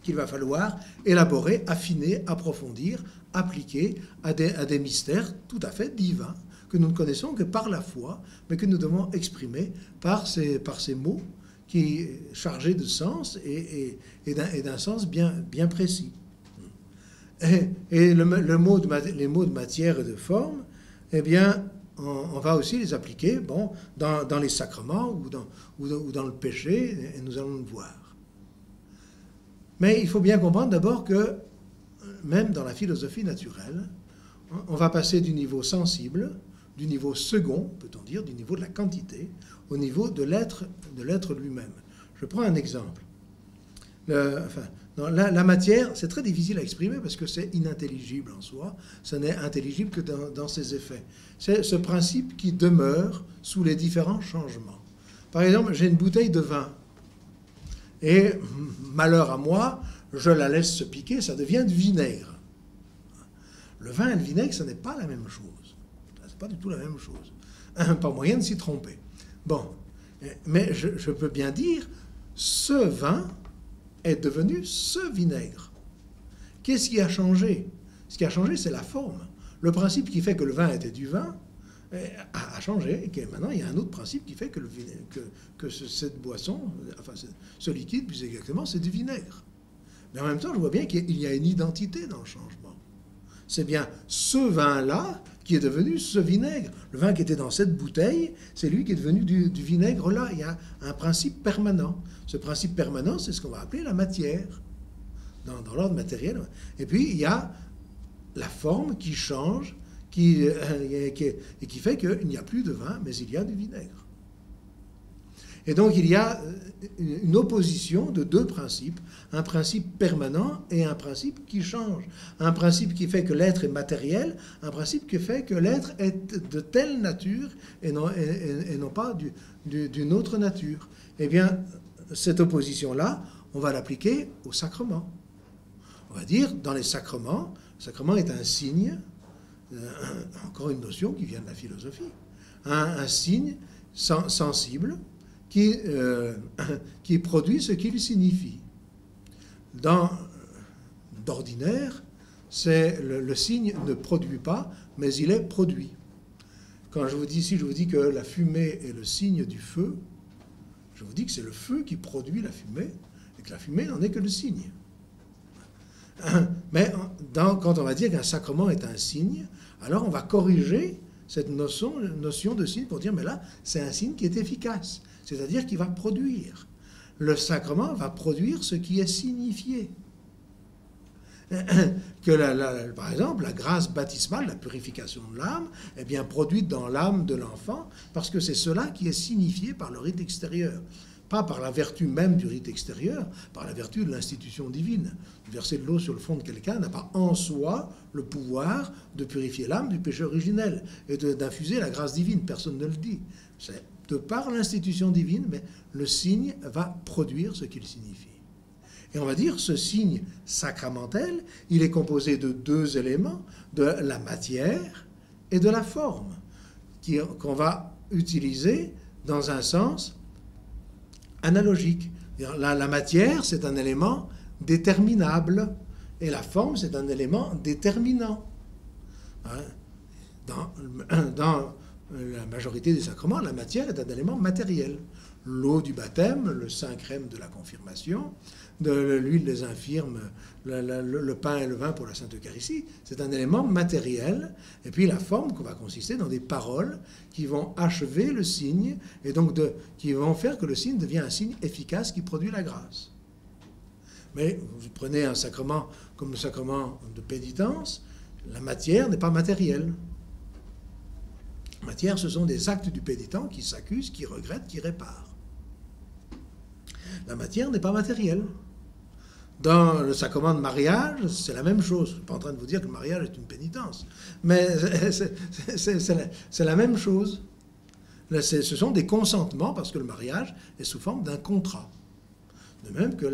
qu'il va falloir élaborer, affiner, approfondir, appliquer à des mystères tout à fait divins, que nous ne connaissons que par la foi, mais que nous devons exprimer par ces mots qui est chargé de sens et d'un sens bien précis. Et les mots de matière et de forme, eh bien, on va aussi les appliquer dans les sacrements ou dans le péché, et nous allons le voir. Mais il faut bien comprendre d'abord que, même dans la philosophie naturelle, on va passer du niveau sensible, du niveau second, peut-on dire, du niveau de la quantité, au niveau de l'être lui-même. Je prends un exemple. La matière, c'est très difficile à exprimer parce que c'est inintelligible en soi. Ce n'est intelligible que dans ses effets. C'est ce principe qui demeure sous les différents changements. Par exemple, j'ai une bouteille de vin. Et, malheur à moi, je la laisse se piquer, ça devient du vinaigre. Le vin et le vinaigre, ce n'est pas la même chose. Ce n'est pas du tout la même chose. Pas moyen de s'y tromper. Bon, mais je peux bien dire, ce vin est devenu ce vinaigre. Qu'est-ce qui a changé? Ce qui a changé, c'est la forme. Le principe qui fait que le vin était du vin a changé, et que maintenant il y a un autre principe qui fait que cette boisson, enfin ce liquide, plus exactement, c'est du vinaigre. Mais en même temps, je vois bien qu'il y a une identité dans le changement. C'est bien ce vin-là qui est devenu ce vinaigre. Le vin qui était dans cette bouteille, c'est lui qui est devenu du vinaigre là. Il y a un principe permanent. Ce principe permanent, c'est ce qu'on va appeler la matière, dans l'ordre matériel. Et puis, il y a la forme qui change, et qui fait qu'il n'y a plus de vin, mais il y a du vinaigre. Et donc il y a une opposition de deux principes, un principe permanent et un principe qui change. Un principe qui fait que l'être est matériel, un principe qui fait que l'être est de telle nature et non pas d'une autre nature. Eh bien, cette opposition-là, on va l'appliquer au sacrement. On va dire, dans les sacrements, le sacrement est un signe, encore une notion qui vient de la philosophie, un signe sensible qui produit ce qu'il signifie. D'ordinaire, le signe ne produit pas, mais il est produit. Quand je vous dis que la fumée est le signe du feu, je vous dis que c'est le feu qui produit la fumée, et que la fumée n'en est que le signe. Mais quand on va dire qu'un sacrement est un signe, alors on va corriger cette notion de signe pour dire, mais là, c'est un signe qui est efficace, c'est-à-dire qui va produire. Le sacrement va produire ce qui est signifié. Par exemple, la grâce baptismale, la purification de l'âme, est bien produite dans l'âme de l'enfant, parce que c'est cela qui est signifié par le rite extérieur. Pas par la vertu même du rite extérieur, par la vertu de l'institution divine. Verser de l'eau sur le front de quelqu'un n'a pas en soi le pouvoir de purifier l'âme du péché originel et d'infuser la grâce divine. Personne ne le dit. C'est de par l'institution divine, mais le signe va produire ce qu'il signifie. Et on va dire, ce signe sacramentel, il est composé de deux éléments, de la matière et de la forme, qu'on va utiliser dans un sens analogique. La matière, c'est un élément déterminable, et la forme, c'est un élément déterminant. Dans la majorité des sacrements, la matière est un élément matériel. L'eau du baptême, le saint crème de la confirmation, de l'huile des infirmes, le pain et le vin pour la Sainte Eucharistie, c'est un élément matériel. Et puis la forme qu'on va consister dans des paroles qui vont achever le signe et donc qui vont faire que le signe devient un signe efficace qui produit la grâce. Mais vous prenez un sacrement comme le sacrement de pénitence, la matière n'est pas matérielle. La matière, ce sont des actes du pénitent qui s'accusent, qui regrettent, qui réparent. La matière n'est pas matérielle. Dans le sacrement de mariage, c'est la même chose. Je ne suis pas en train de vous dire que le mariage est une pénitence, mais c'est la même chose. Ce sont des consentements, parce que le mariage est sous forme d'un contrat. De même que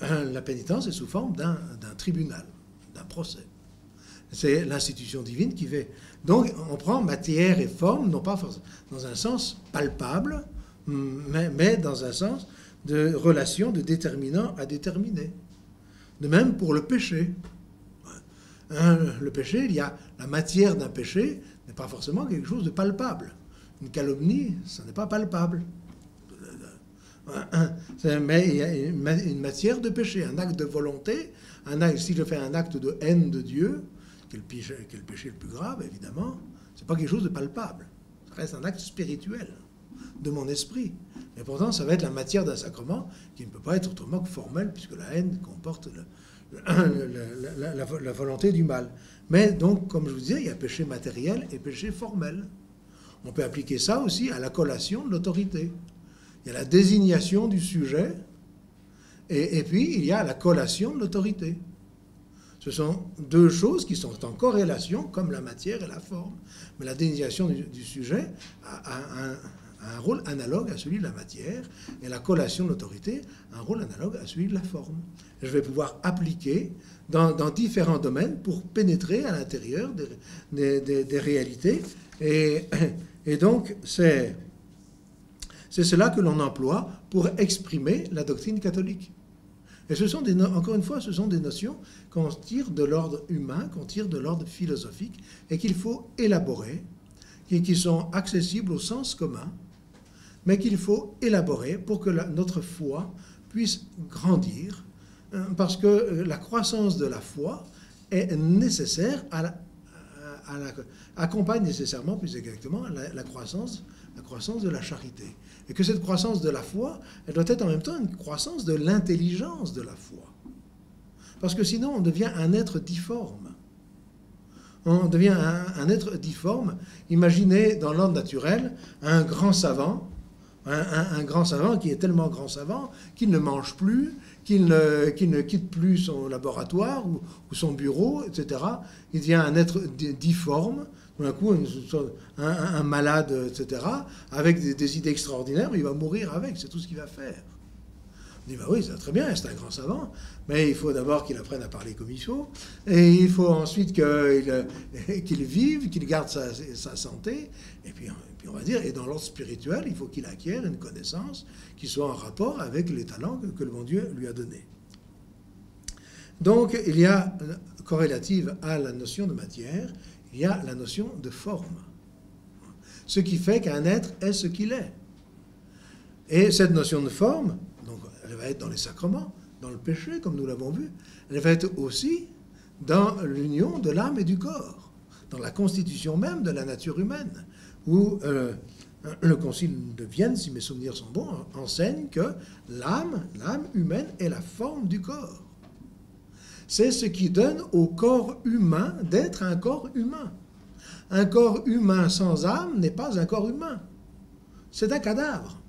la pénitence est sous forme d'un tribunal, d'un procès. C'est l'institution divine qui fait. Donc, on prend matière et forme, non pas dans un sens palpable, mais dans un sens de relation de déterminant à déterminé. De même pour le péché. Le péché, il y a la matière d'un péché, n'est pas forcément quelque chose de palpable. Une calomnie, ça n'est pas palpable. Mais il y a une matière de péché, un acte de volonté, si je fais un acte de haine de Dieu, quel péché le plus grave, évidemment, c'est pas quelque chose de palpable. Ça reste un acte spirituel de mon esprit. Et pourtant, ça va être la matière d'un sacrement qui ne peut pas être autrement que formel, puisque la haine comporte la volonté du mal. Mais donc, comme je vous disais, il y a péché matériel et péché formel. On peut appliquer ça aussi à la collation de l'autorité. Il y a la désignation du sujet, et puis il y a la collation de l'autorité. Ce sont deux choses qui sont en corrélation, comme la matière et la forme. Mais la désignation du sujet a un rôle analogue à celui de la matière, et la collation de l'autorité a un rôle analogue à celui de la forme. Je vais pouvoir appliquer dans différents domaines pour pénétrer à l'intérieur des réalités. Et donc, c'est cela que l'on emploie pour exprimer la doctrine catholique. Et ce sont encore une fois, ce sont des notions qu'on tire de l'ordre humain, qu'on tire de l'ordre philosophique, et qu'il faut élaborer, qui sont accessibles au sens commun, mais qu'il faut élaborer pour que notre foi puisse grandir, parce que la croissance de la foi est nécessaire accompagne nécessairement, plus exactement, la croissance de la charité. Et que cette croissance de la foi, elle doit être en même temps une croissance de l'intelligence de la foi. Parce que sinon, on devient un être difforme. On devient un être difforme. Imaginez dans l'ordre naturel un grand savant, un grand savant qui est tellement grand savant qu'il ne mange plus, qu'il ne quitte plus son laboratoire ou son bureau, etc. Il devient un être difforme, tout d'un coup un malade, etc., avec des idées extraordinaires, mais il va mourir avec, c'est tout ce qu'il va faire. On dit, bah oui, c'est très bien, c'est un grand savant, mais il faut d'abord qu'il apprenne à parler comme il faut, et il faut ensuite qu'il vive, qu'il garde sa santé, et puis on va dire, et dans l'ordre spirituel, il faut qu'il acquiert une connaissance qui soit en rapport avec les talents que le bon Dieu lui a donnés. Donc, il y a, corrélative à la notion de matière, il y a la notion de forme. Ce qui fait qu'un être est ce qu'il est. Et cette notion de forme, donc, elle va être dans les sacrements, dans le péché, comme nous l'avons vu, elle va être aussi dans l'union de l'âme et du corps, dans la constitution même de la nature humaine, où le Concile de Vienne, si mes souvenirs sont bons, enseigne que l'âme humaine est la forme du corps. C'est ce qui donne au corps humain d'être un corps humain. Un corps humain sans âme n'est pas un corps humain. C'est un cadavre.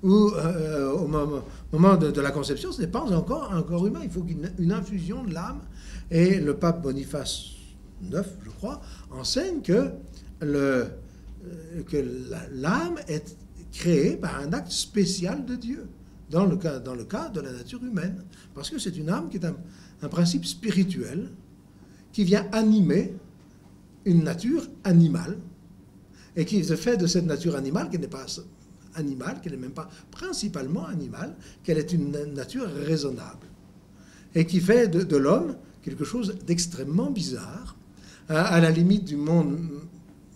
Ou au moment de la conception, ce n'est pas encore un corps humain. Il faut une infusion de l'âme. Et le pape Boniface IX, je crois, enseigne que l'âme est créée par un acte spécial de Dieu, dans le cas de la nature humaine. Parce que c'est une âme qui est un principe spirituel qui vient animer une nature animale et qui se fait de cette nature animale, qui n'est pas animale, qui n'est même pas principalement animale, qu'elle est une nature raisonnable et qui fait de l'homme quelque chose d'extrêmement bizarre, à la limite du monde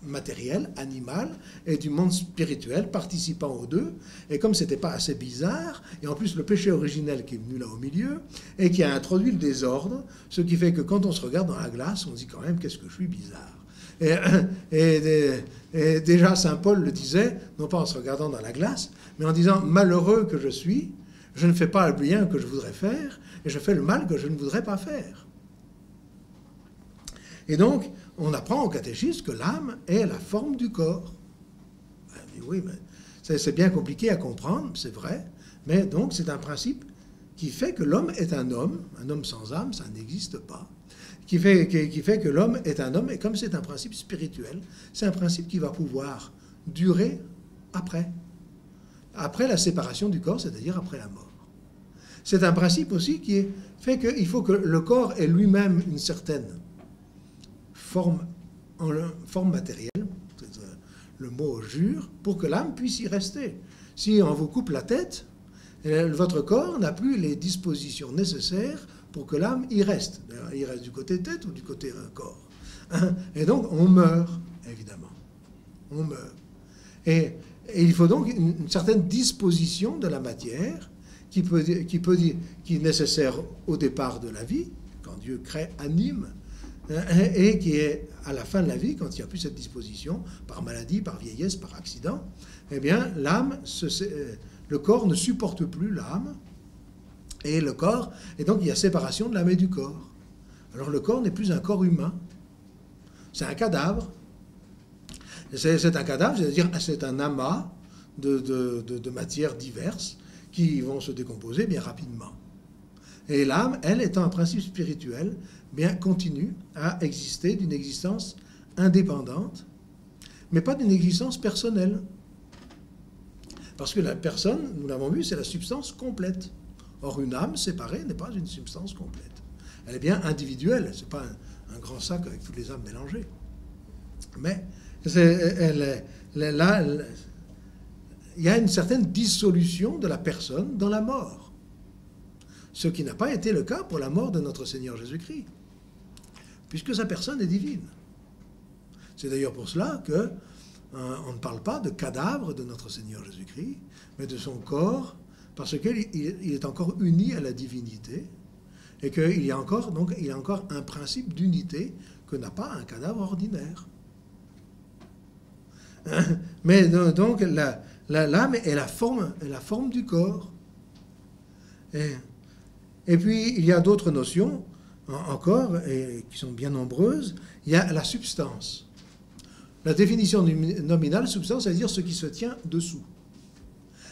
matériel, animal, et du monde spirituel, participant aux deux. Et comme ce n'était pas assez bizarre, et en plus le péché originel qui est venu là au milieu, et qui a introduit le désordre, ce qui fait que quand on se regarde dans la glace, on se dit quand même, qu'est-ce que je suis bizarre. Et déjà Saint Paul le disait, non pas en se regardant dans la glace, mais en disant, malheureux que je suis, je ne fais pas le bien que je voudrais faire, et je fais le mal que je ne voudrais pas faire. Et donc, on apprend au catéchisme que l'âme est la forme du corps. Oui, mais c'est bien compliqué à comprendre, c'est vrai, mais donc c'est un principe qui fait que l'homme est un homme sans âme, ça n'existe pas, qui fait que l'homme est un homme, et comme c'est un principe spirituel, c'est un principe qui va pouvoir durer après la séparation du corps, c'est-à-dire après la mort. C'est un principe aussi qui fait qu'il faut que le corps ait lui-même une certaine forme matérielle, c'est le mot jure, pour que l'âme puisse y rester. Si on vous coupe la tête, votre corps n'a plus les dispositions nécessaires pour que l'âme y reste. Il reste du côté tête ou du côté corps. Et donc on meurt, évidemment. On meurt. Et il faut donc une certaine disposition de la matière qui est nécessaire au départ de la vie, quand Dieu crée, anime, et qui est à la fin de la vie, quand il n'y a plus cette disposition, par maladie, par vieillesse, par accident, eh bien, le corps ne supporte plus l'âme, et donc il y a séparation de l'âme et du corps. Alors le corps n'est plus un corps humain, c'est un cadavre. C'est un cadavre, c'est-à-dire c'est un amas de matières diverses qui vont se décomposer bien rapidement. Et l'âme, elle, étant un principe spirituel, bien continue à exister d'une existence indépendante, mais pas d'une existence personnelle. Parce que la personne, nous l'avons vu, c'est la substance complète. Or, une âme séparée n'est pas une substance complète. Elle est bien individuelle, ce n'est pas un grand sac avec toutes les âmes mélangées. Mais là, il y a une certaine dissolution de la personne dans la mort. ce qui n'a pas été le cas pour la mort de notre Seigneur Jésus-Christ, puisque sa personne est divine. C'est d'ailleurs pour cela que on ne parle pas de cadavre de notre Seigneur Jésus-Christ, mais de son corps, parce qu'il est encore uni à la divinité, et qu'il y a encore, donc, il y a encore un principe d'unité que n'a pas un cadavre ordinaire. Mais donc, l'âme est la forme du corps. Et puis, il y a d'autres notions encore, et qui sont bien nombreuses. Il y a la substance. La définition nominale, substance, c'est-à-dire ce qui se tient dessous.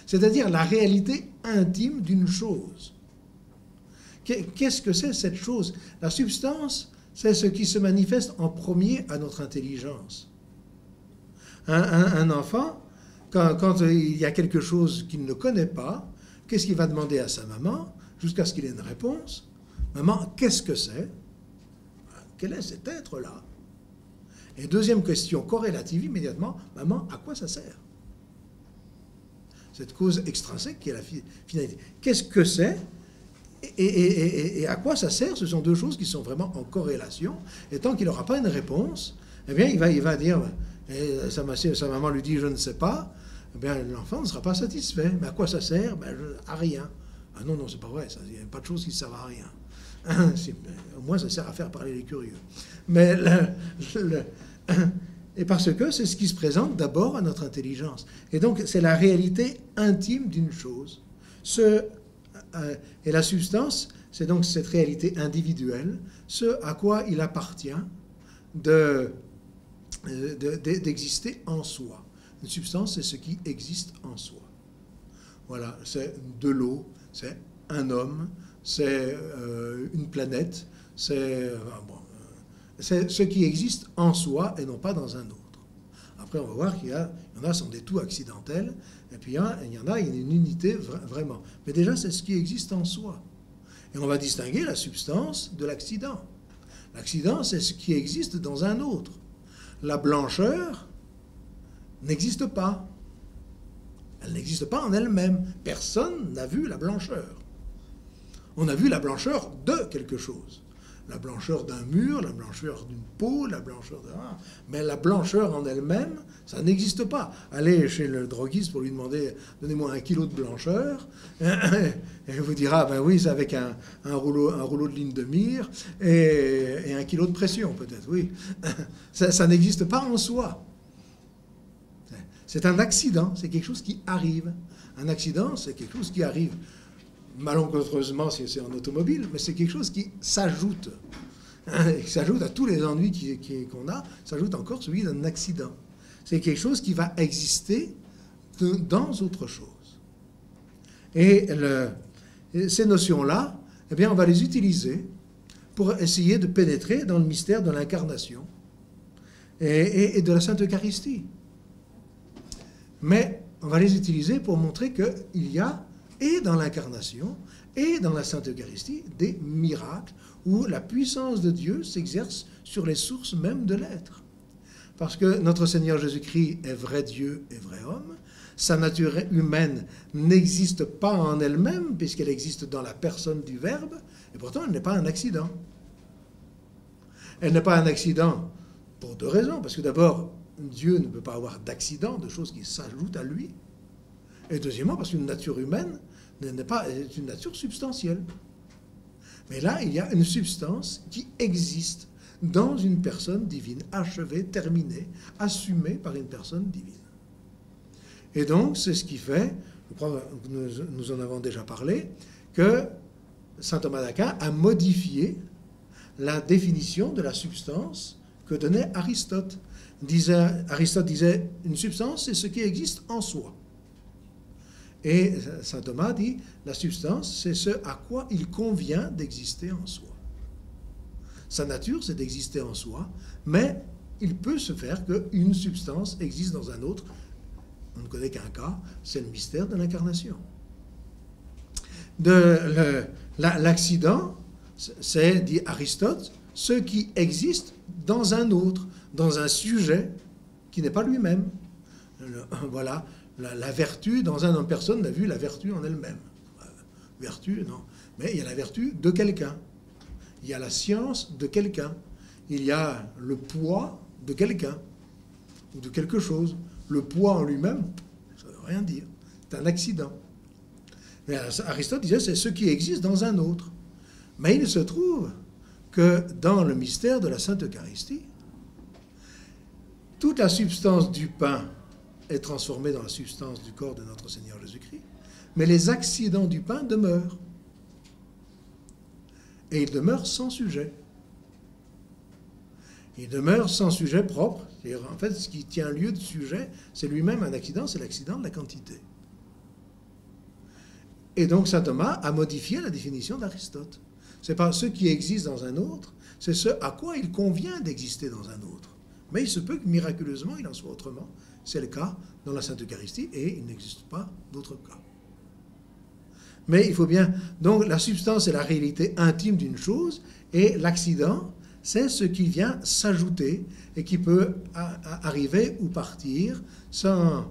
C'est-à-dire la réalité intime d'une chose. Qu'est-ce que c'est cette chose? La substance, c'est ce qui se manifeste en premier à notre intelligence. Un enfant, quand il y a quelque chose qu'il ne connaît pas, qu'est-ce qu'il va demander à sa maman jusqu'à ce qu'il ait une réponse? Maman, qu'est-ce que c'est? Quel est cet être-là? Et deuxième question corrélative immédiatement, maman, à quoi ça sert? Cette cause extrinsèque qui est la finalité. Qu'est-ce que c'est et à quoi ça sert? Ce sont deux choses qui sont vraiment en corrélation. Et tant qu'il n'aura pas une réponse, eh bien, il va dire, sa maman lui dit, je ne sais pas, eh bien, l'enfant ne sera pas satisfait. Mais à quoi ça sert? À rien. Ah non, non, c'est pas vrai, il n'y a pas de choses qui ne servent à rien. Au moins, ça sert à faire parler les curieux. Mais et parce que c'est ce qui se présente d'abord à notre intelligence. Et donc, c'est la réalité intime d'une chose. Et la substance, c'est donc cette réalité individuelle, ce à quoi il appartient d'exister en soi. Une substance, c'est ce qui existe en soi. Voilà, c'est de l'eau, c'est un homme, c'est une planète, c'est ce qui existe en soi et non pas dans un autre. Après, on va voir qu'il y en a sont des tout accidentels, et puis il y en a une unité vraiment. Mais déjà, c'est ce qui existe en soi. Et on va distinguer la substance de l'accident. L'accident, c'est ce qui existe dans un autre. La blancheur n'existe pas. Elle n'existe pas en elle-même. Personne n'a vu la blancheur. On a vu la blancheur de quelque chose. La blancheur d'un mur, la blancheur d'une peau, la blancheur de... Mais la blancheur en elle-même, ça n'existe pas. Allez chez le droguiste pour lui demander « Donnez-moi 1 kilo de blancheur », et il vous dira « Ben oui, c'est avec un rouleau de ligne de mire et 1 kilo de pression, peut-être, oui. » Ça n'existe pas en soi. C'est un accident, c'est quelque chose qui arrive. Un accident, c'est quelque chose qui arrive. Malencontreusement, c'est en automobile, mais c'est quelque chose qui s'ajoute. Qui s'ajoute à tous les ennuis qu'on a, s'ajoute encore celui d'un accident. C'est quelque chose qui va exister dans autre chose. Et ces notions-là, eh bien, on va les utiliser pour essayer de pénétrer dans le mystère de l'incarnation et de la Sainte Eucharistie. Mais on va les utiliser pour montrer qu'il y a, et dans l'incarnation, et dans la Sainte Eucharistie, des miracles où la puissance de Dieu s'exerce sur les sources même de l'être. Parce que notre Seigneur Jésus-Christ est vrai Dieu et vrai homme, sa nature humaine n'existe pas en elle-même, puisqu'elle existe dans la personne du Verbe, et pourtant elle n'est pas un accident. Elle n'est pas un accident pour deux raisons, parce que d'abord, Dieu ne peut pas avoir d'accident, de choses qui s'ajoutent à lui. Et deuxièmement, parce qu'une nature humaine est une nature substantielle. Mais là, il y a une substance qui existe dans une personne divine, achevée, terminée, assumée par une personne divine. Et donc, c'est ce qui fait, je crois que nous en avons déjà parlé, que saint Thomas d'Aquin a modifié la définition de la substance que donnait Aristote. Aristote disait, une substance, c'est ce qui existe en soi. Et saint Thomas dit, la substance, c'est ce à quoi il convient d'exister en soi. Sa nature, c'est d'exister en soi, mais il peut se faire qu'une substance existe dans un autre. On ne connaît qu'un cas, c'est le mystère de l'incarnation. L'accident, c'est, dit Aristote, ce qui existe dans un autre, dans un sujet qui n'est pas lui-même. Voilà, la vertu, dans un homme, personne n'a vu la vertu en elle-même. Vertu, non. Mais il y a la vertu de quelqu'un. Il y a la science de quelqu'un. Il y a le poids de quelqu'un ou de quelque chose. Le poids en lui-même, ça ne veut rien dire. C'est un accident. Mais Aristote disait c'est ce qui existe dans un autre. Mais il se trouve que dans le mystère de la Sainte Eucharistie, toute la substance du pain est transformée dans la substance du corps de notre Seigneur Jésus-Christ, mais les accidents du pain demeurent. Et ils demeurent sans sujet. Ils demeurent sans sujet propre. C'est-à-dire, en fait, ce qui tient lieu de sujet, c'est lui-même un accident, c'est l'accident de la quantité. Et donc, saint Thomas a modifié la définition d'Aristote. Ce n'est pas ce qui existe dans un autre, c'est ce à quoi il convient d'exister dans un autre. Mais il se peut que miraculeusement, il en soit autrement. C'est le cas dans la Sainte Eucharistie et il n'existe pas d'autre cas. Mais il faut bien... Donc, la substance est la réalité intime d'une chose et l'accident, c'est ce qui vient s'ajouter et qui peut arriver ou partir sans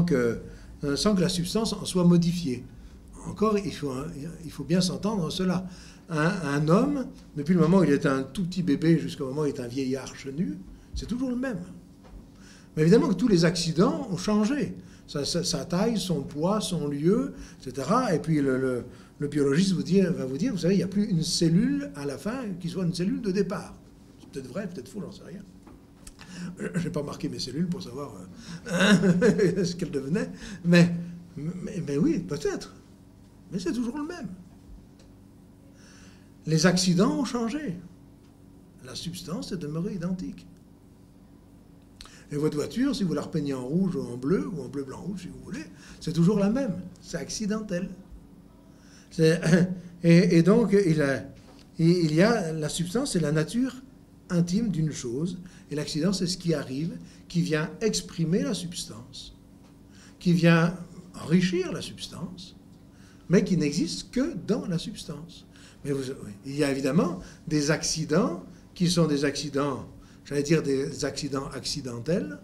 que la substance en soit modifiée. Encore, il faut bien s'entendre en cela. Un homme, depuis le moment où il est un tout petit bébé jusqu'au moment où il est un vieillard chenu, c'est toujours le même. Mais évidemment que tous les accidents ont changé. Sa taille, son poids, son lieu, etc. Et puis le biologiste va vous dire, vous savez, il n'y a plus une cellule à la fin qui soit une cellule de départ. C'est peut-être vrai, peut-être faux, j'en sais rien. Je n'ai pas marqué mes cellules pour savoir ce qu'elles devenaient. Mais oui, peut-être. Mais c'est toujours le même. Les accidents ont changé. La substance est demeurée identique. Et votre voiture, si vous la repeignez en rouge ou en bleu blanc rouge, si vous voulez, c'est toujours la même. C'est accidentel. Et donc, il y a la substance, c'est la nature intime d'une chose. Et l'accident, c'est ce qui arrive, qui vient exprimer la substance, qui vient enrichir la substance, mais qui n'existe que dans la substance. Mais il y a évidemment des accidents qui sont des accidents, j'allais dire des accidents accidentels,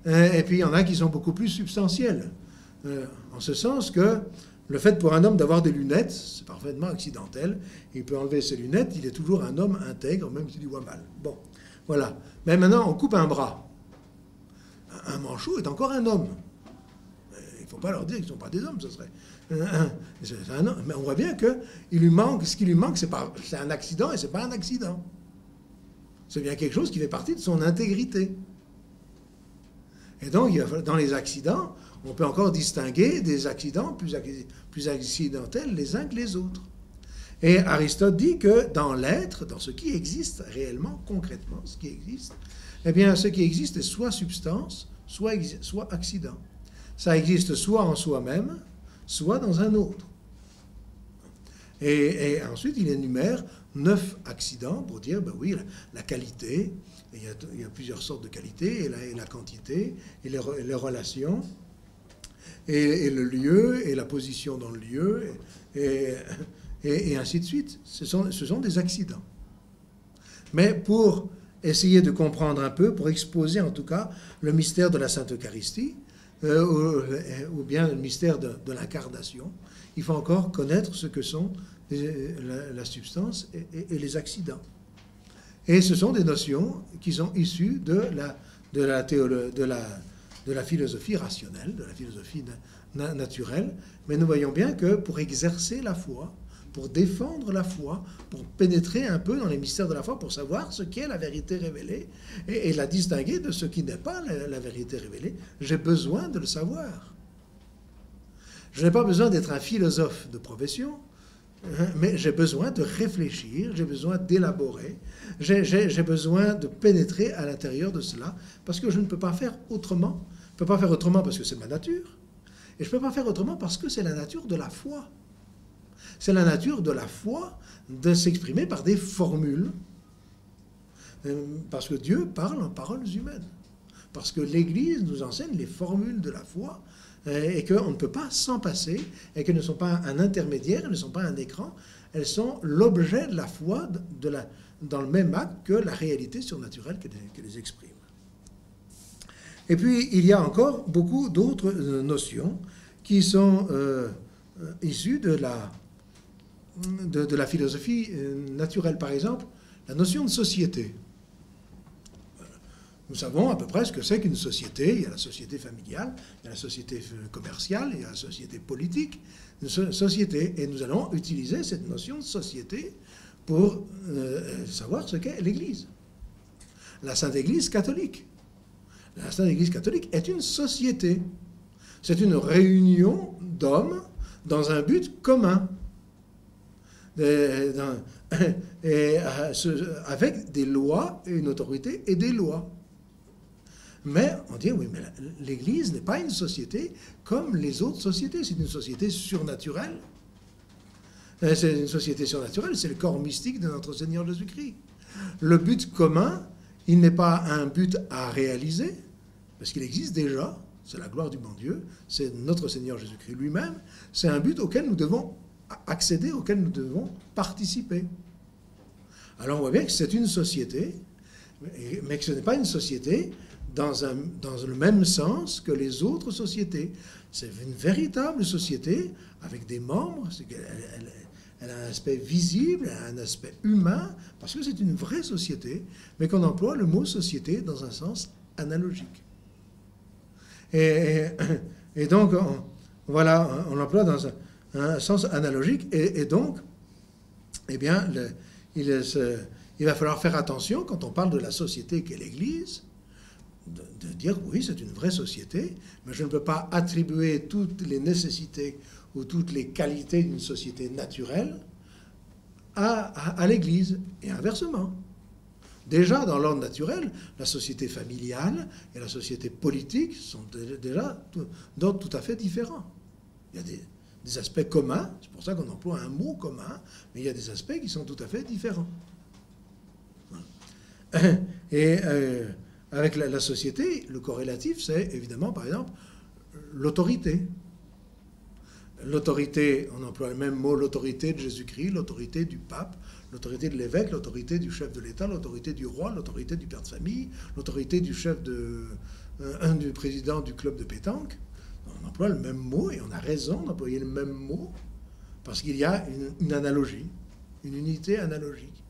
et puis il y en a qui sont beaucoup plus substantiels. En ce sens que le fait pour un homme d'avoir des lunettes, c'est parfaitement accidentel. Il peut enlever ses lunettes, il est toujours un homme intègre, même s'il y voit mal. Bon, voilà. Mais maintenant, on coupe un bras. Un manchot est encore un homme. Il ne faut pas leur dire qu'ils ne sont pas des hommes, ce serait... Mais on voit bien que ce qui lui manque, c'est un accident et ce n'est pas un accident. C'est bien quelque chose qui fait partie de son intégrité. Et donc, dans les accidents, on peut encore distinguer des accidents plus accidentels les uns que les autres. Et Aristote dit que dans l'être, dans ce qui existe réellement, concrètement, ce qui existe, eh bien, ce qui existe est soit substance, soit accident. Ça existe soit en soi-même, soit dans un autre. Et ensuite, il énumère 9 accidents pour dire, ben oui, la qualité, il y a plusieurs sortes de qualités, et la quantité, et les relations, et le lieu, et la position dans le lieu, et ainsi de suite. Ce sont des accidents. Mais pour essayer de comprendre un peu, pour exposer en tout cas le mystère de la Sainte Eucharistie, ou bien le mystère de l'incarnation, il faut encore connaître ce que sont la substance et les accidents. Et ce sont des notions qui sont issues de la philosophie rationnelle, de la philosophie naturelle. Mais nous voyons bien que pour exercer la foi, pour défendre la foi, pour pénétrer un peu dans les mystères de la foi, pour savoir ce qu'est la vérité révélée et la distinguer de ce qui n'est pas la vérité révélée, j'ai besoin de le savoir. Je n'ai pas besoin d'être un philosophe de profession, mais j'ai besoin de réfléchir, j'ai besoin d'élaborer, j'ai besoin de pénétrer à l'intérieur de cela, parce que je ne peux pas faire autrement. Je ne peux pas faire autrement parce que c'est ma nature, et je ne peux pas faire autrement parce que c'est la nature de la foi. C'est la nature de la foi de s'exprimer par des formules, parce que Dieu parle en paroles humaines, parce que l'Église nous enseigne les formules de la foi, et qu'on ne peut pas s'en passer, et qu'elles ne sont pas un intermédiaire, elles ne sont pas un écran, elles sont l'objet de la foi dans le même acte que la réalité surnaturelle qu'elles expriment. Et puis, il y a encore beaucoup d'autres notions qui sont issues de de la philosophie naturelle. Par exemple, la notion de société. Nous savons à peu près ce que c'est qu'une société. Il y a la société familiale, il y a la société commerciale, il y a la société politique. Une société. Et nous allons utiliser cette notion de société pour savoir ce qu'est l'Église. La Sainte Église catholique. La Sainte Église catholique est une société. C'est une réunion d'hommes dans un but commun. Avec des lois et une autorité et des lois. Mais on dit, oui, mais l'Église n'est pas une société comme les autres sociétés. C'est une société surnaturelle. C'est une société surnaturelle, c'est le corps mystique de notre Seigneur Jésus-Christ. Le but commun, il n'est pas un but à réaliser, parce qu'il existe déjà, c'est la gloire du bon Dieu, c'est notre Seigneur Jésus-Christ lui-même, c'est un but auquel nous devons accéder, auquel nous devons participer. Alors on voit bien que c'est une société, mais que ce n'est pas une société dans le même sens que les autres sociétés. C'est une véritable société avec des membres, elle a un aspect visible, elle a un aspect humain, parce que c'est une vraie société, mais qu'on emploie le mot société dans un sens analogique. Et donc, voilà, on l'emploie dans un sens analogique, et donc, eh bien, il va falloir faire attention, quand on parle de la société qu'est l'Église, de dire, oui, c'est une vraie société, mais je ne peux pas attribuer toutes les nécessités ou toutes les qualités d'une société naturelle à l'Église, et inversement. Déjà, dans l'ordre naturel, la société familiale et la société politique sont déjà d'ordre tout à fait différents. Il y a des aspects communs, c'est pour ça qu'on emploie un mot commun, mais il y a des aspects qui sont tout à fait différents. Et avec la société, le corrélatif, c'est évidemment, par exemple, l'autorité. L'autorité, on emploie le même mot, l'autorité de Jésus-Christ, l'autorité du pape, l'autorité de l'évêque, l'autorité du chef de l'État, l'autorité du roi, l'autorité du père de famille, l'autorité du chef du président du club de pétanque. On emploie le même mot, et on a raison d'employer le même mot, parce qu'il y a une analogie, une unité analogique.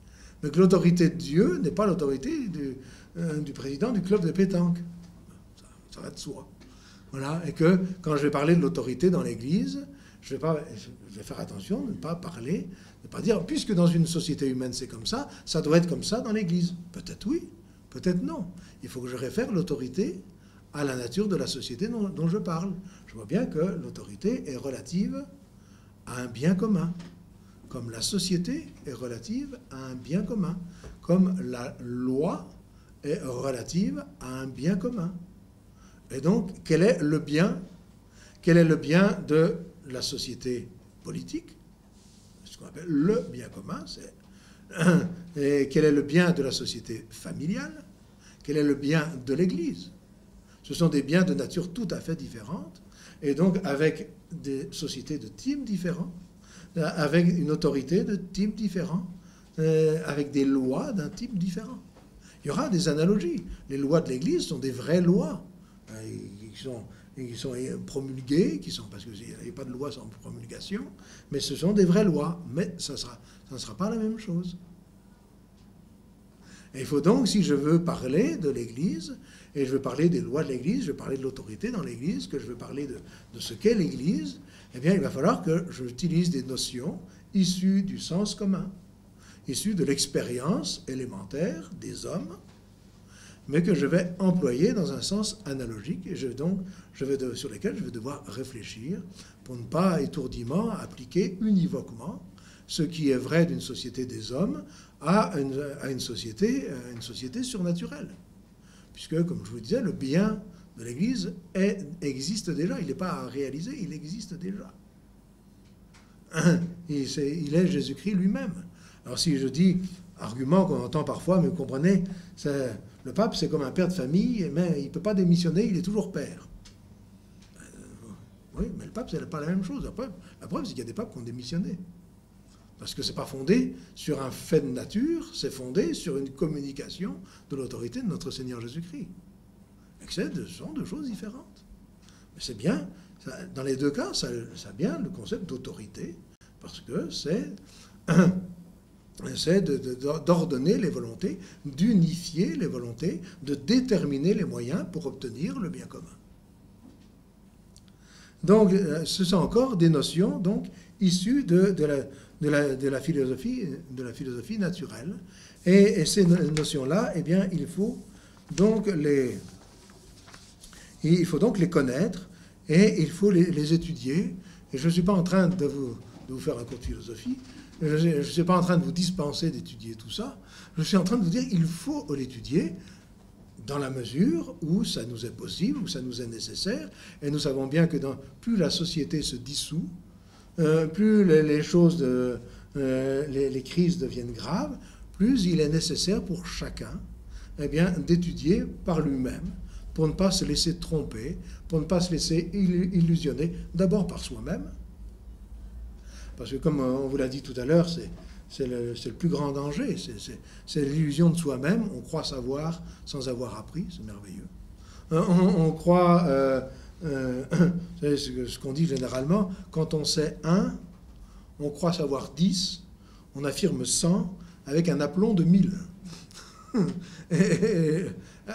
Mais que l'autorité de Dieu n'est pas l'autorité du président du club de pétanque. Ça va de soi. Voilà. Et que quand je vais parler de l'autorité dans l'Église, je vais faire attention de ne pas parler, de ne pas dire, puisque dans une société humaine c'est comme ça doit être comme ça dans l'Église. Peut-être oui, peut-être non. Il faut que je réfère l'autorité à la nature de la société dont je parle. Je vois bien que l'autorité est relative à un bien commun, comme la société est relative à un bien commun, comme la loi est relative à un bien commun. Et donc, quel est le bien de la société politique? Ce qu'on appelle le bien commun, et quel est le bien de la société familiale? Quel est le bien de l'Église? Ce sont des biens de nature tout à fait différente, et donc avec des sociétés de types différents, avec une autorité de type différent, avec des lois d'un type différent. Il y aura des analogies. Les lois de l'Église sont des vraies lois, qui sont promulguées, parce qu'il n'y a pas de loi sans promulgation, mais ce sont des vraies lois. Mais ça ne sera pas la même chose. Et il faut donc, si je veux parler de l'Église, et je veux parler des lois de l'Église, je veux parler de l'autorité dans l'Église, que je veux parler de ce qu'est l'Église, eh bien, il va falloir que j'utilise des notions issues du sens commun, issues de l'expérience élémentaire des hommes, mais que je vais employer dans un sens analogique, et sur lesquels je vais devoir réfléchir pour ne pas étourdiment appliquer univoquement ce qui est vrai d'une société des hommes à une société surnaturelle. Puisque, comme je vous disais, le bien de l'Église existe déjà, il n'est pas à réaliser, il existe déjà. Il est Jésus-Christ lui-même. Alors si je dis, argument qu'on entend parfois, mais vous comprenez, le pape c'est comme un père de famille, mais il ne peut pas démissionner, il est toujours père. Oui, mais le pape c'est pas la même chose. La preuve c'est qu'il y a des papes qui ont démissionné. Parce que ce n'est pas fondé sur un fait de nature, c'est fondé sur une communication de l'autorité de notre Seigneur Jésus-Christ. Et ce sont deux choses différentes. Mais c'est bien, dans les deux cas, ça a bien le concept d'autorité, parce que c'est d'ordonner les volontés, d'unifier les volontés, de déterminer les moyens pour obtenir le bien commun. Donc, ce sont encore des notions donc, issues de la philosophie naturelle. Et ces notions-là, eh bien, il faut donc les connaître et il faut les étudier. Et je ne suis pas en train de vous faire un cours de philosophie. Je ne suis pas en train de vous dispenser d'étudier tout ça. Je suis en train de vous dire qu'il faut l'étudier dans la mesure où ça nous est possible, où ça nous est nécessaire. Et nous savons bien que plus la société se dissout, plus les choses, les crises deviennent graves, plus il est nécessaire pour chacun eh bien, d'étudier par lui-même, pour ne pas se laisser tromper, pour ne pas se laisser illusionner, d'abord par soi-même. Parce que comme on vous l'a dit tout à l'heure, c'est le plus grand danger, c'est l'illusion de soi-même. On croit savoir sans avoir appris, c'est merveilleux. On croit, c'est ce qu'on dit généralement, quand on sait 1, on croit savoir 10, on affirme 100 avec un aplomb de 1000.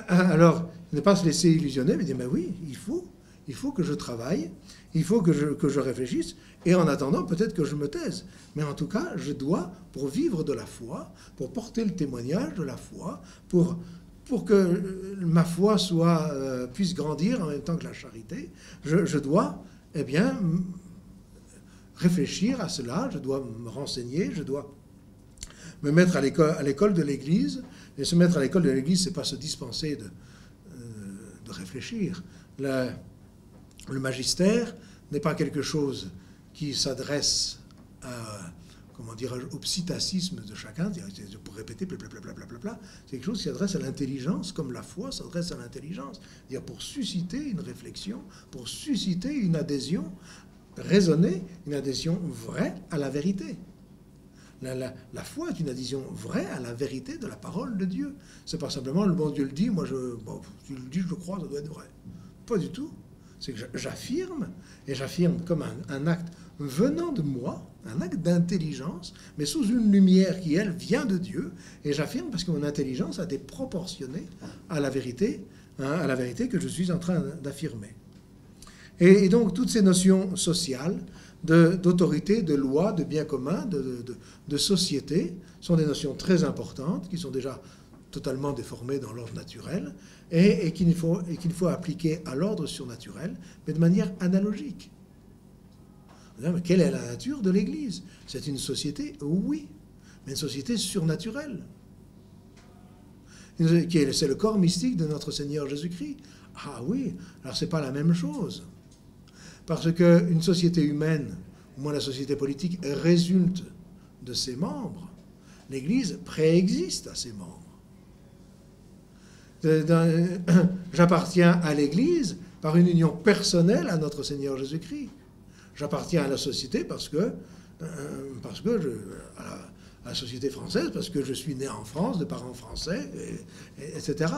Alors, ne pas se laisser illusionner, mais dire, mais oui, il faut que je travaille, il faut que je réfléchisse, et en attendant, peut-être que je me taise. Mais en tout cas, je dois, pour vivre de la foi, pour porter le témoignage de la foi, pour que ma foi puisse grandir en même temps que la charité, je dois, eh bien, réfléchir à cela, je dois me renseigner, je dois me mettre à l'école de l'Église. Et se mettre à l'école de l'Église, ce n'est pas se dispenser de réfléchir. Le magistère n'est pas quelque chose qui s'adresse au psittacisme de chacun, pour répéter, blablabla. C'est quelque chose qui s'adresse à l'intelligence, comme la foi s'adresse à l'intelligence. C'est-à-dire pour susciter une réflexion, pour susciter une adhésion raisonnée, une adhésion vraie à la vérité. La foi est une adhésion vraie à la vérité de la parole de Dieu. C'est pas simplement le bon Dieu le dit, tu le dis, je le crois, ça doit être vrai. Pas du tout. C'est que j'affirme, et j'affirme comme un acte venant de moi, un acte d'intelligence, mais sous une lumière qui, elle, vient de Dieu, et j'affirme parce que mon intelligence a été proportionnée à la vérité que je suis en train d'affirmer. Et donc, toutes ces notions sociales, d'autorité, de loi, de bien commun, de société, sont des notions très importantes, qui sont déjà totalement déformées dans l'ordre naturel, et qu'il faut appliquer à l'ordre surnaturel, mais de manière analogique. Mais quelle est la nature de l'Église? C'est une société, oui, mais une société surnaturelle. C'est le corps mystique de notre Seigneur Jésus-Christ. Ah oui, alors c'est pas la même chose. Parce qu'une société humaine, ou moins la société politique, résulte de ses membres. L'Église préexiste à ses membres. J'appartiens à l'Église par une union personnelle à notre Seigneur Jésus-Christ. J'appartiens à la société à la société française, parce que je suis né en France, de parents français, etc.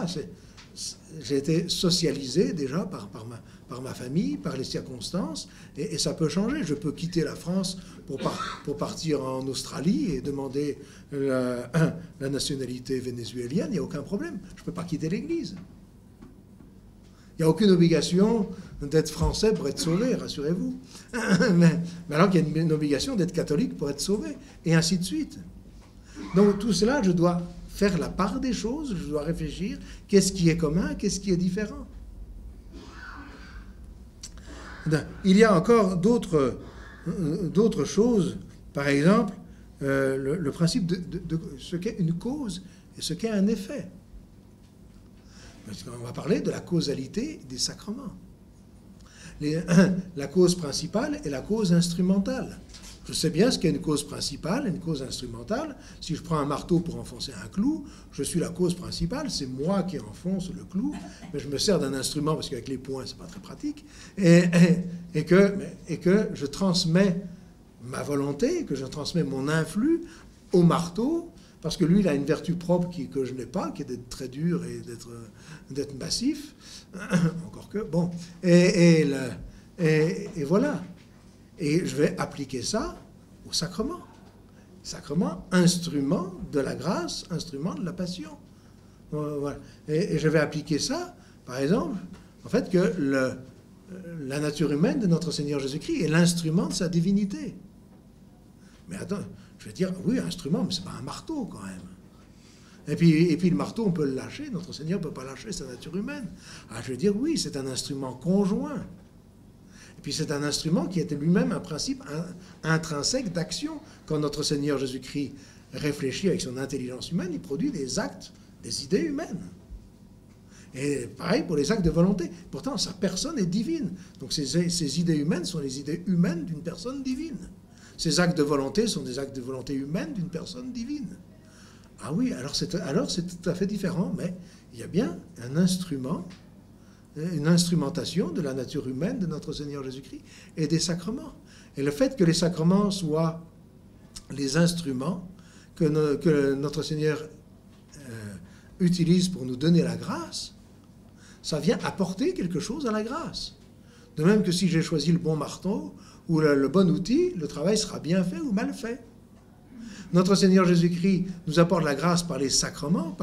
J'ai été socialisé déjà par ma famille, par les circonstances, et ça peut changer. Je peux quitter la France pour partir en Australie et demander la nationalité vénézuélienne, il n'y a aucun problème. Je ne peux pas quitter l'Église. Il n'y a aucune obligation d'être français pour être sauvé, rassurez-vous. Mais alors qu'il y a une obligation d'être catholique pour être sauvé, et ainsi de suite. Donc tout cela, je dois faire la part des choses, je dois réfléchir, qu'est-ce qui est commun, qu'est-ce qui est différent. Il y a encore d'autres choses, par exemple, le principe de ce qu'est une cause et ce qu'est un effet. Parce qu'on va parler de la causalité des sacrements. La cause principale et la cause instrumentale. Je sais bien ce qu'est une cause principale et une cause instrumentale. Si je prends un marteau pour enfoncer un clou, je suis la cause principale, c'est moi qui enfonce le clou, mais je me sers d'un instrument parce qu'avec les poings, c'est pas très pratique, et que je transmets ma volonté, que je transmets mon influx au marteau, parce que lui, il a une vertu propre que je n'ai pas, qui est d'être très dur et d'être massif, encore que, bon, et voilà. Et je vais appliquer ça au sacrement. Sacrement, instrument de la grâce, instrument de la passion. Voilà. Et je vais appliquer ça, par exemple, en fait, que la nature humaine de notre Seigneur Jésus-Christ est l'instrument de sa divinité. Mais attends, je vais dire, oui, instrument, mais ce n'est pas un marteau quand même. Et puis le marteau, on peut le lâcher, notre Seigneur ne peut pas lâcher sa nature humaine. Ah, je vais dire, oui, c'est un instrument conjoint. Et puis c'est un instrument qui était lui-même un principe intrinsèque d'action. Quand notre Seigneur Jésus-Christ réfléchit avec son intelligence humaine, il produit des actes, des idées humaines. Et pareil pour les actes de volonté. Pourtant, sa personne est divine. Donc ces idées humaines sont les idées humaines d'une personne divine. Ces actes de volonté sont des actes de volonté humaine d'une personne divine. Ah oui, alors c'est tout à fait différent, mais il y a bien un instrument, une instrumentation de la nature humaine de notre Seigneur Jésus-Christ et des sacrements. Et le fait que les sacrements soient les instruments que notre Seigneur utilise pour nous donner la grâce, ça vient apporter quelque chose à la grâce. De même que si j'ai choisi le bon marteau ou le bon outil, le travail sera bien fait ou mal fait. Notre Seigneur Jésus-Christ nous apporte la grâce par les sacrements,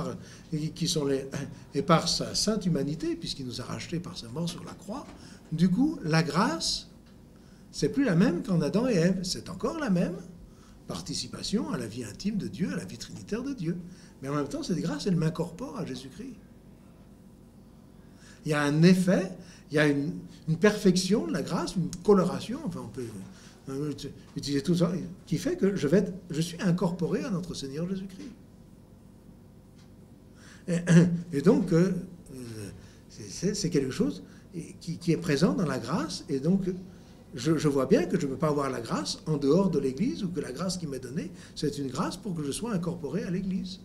et par sa sainte humanité, puisqu'il nous a rachetés par sa mort sur la croix. Du coup, la grâce, c'est plus la même qu'en Adam et Ève. C'est encore la même participation à la vie intime de Dieu, à la vie trinitaire de Dieu. Mais en même temps, cette grâce, elle m'incorpore à Jésus-Christ. Il y a un effet, il y a une perfection de la grâce, une coloration, enfin on peut utiliser tout ça, qui fait que je suis incorporé à notre Seigneur Jésus-Christ. Et donc, c'est quelque chose qui est présent dans la grâce, et donc je vois bien que je ne peux pas avoir la grâce en dehors de l'Église, ou que la grâce qui m'est donnée, c'est une grâce pour que je sois incorporé à l'Église.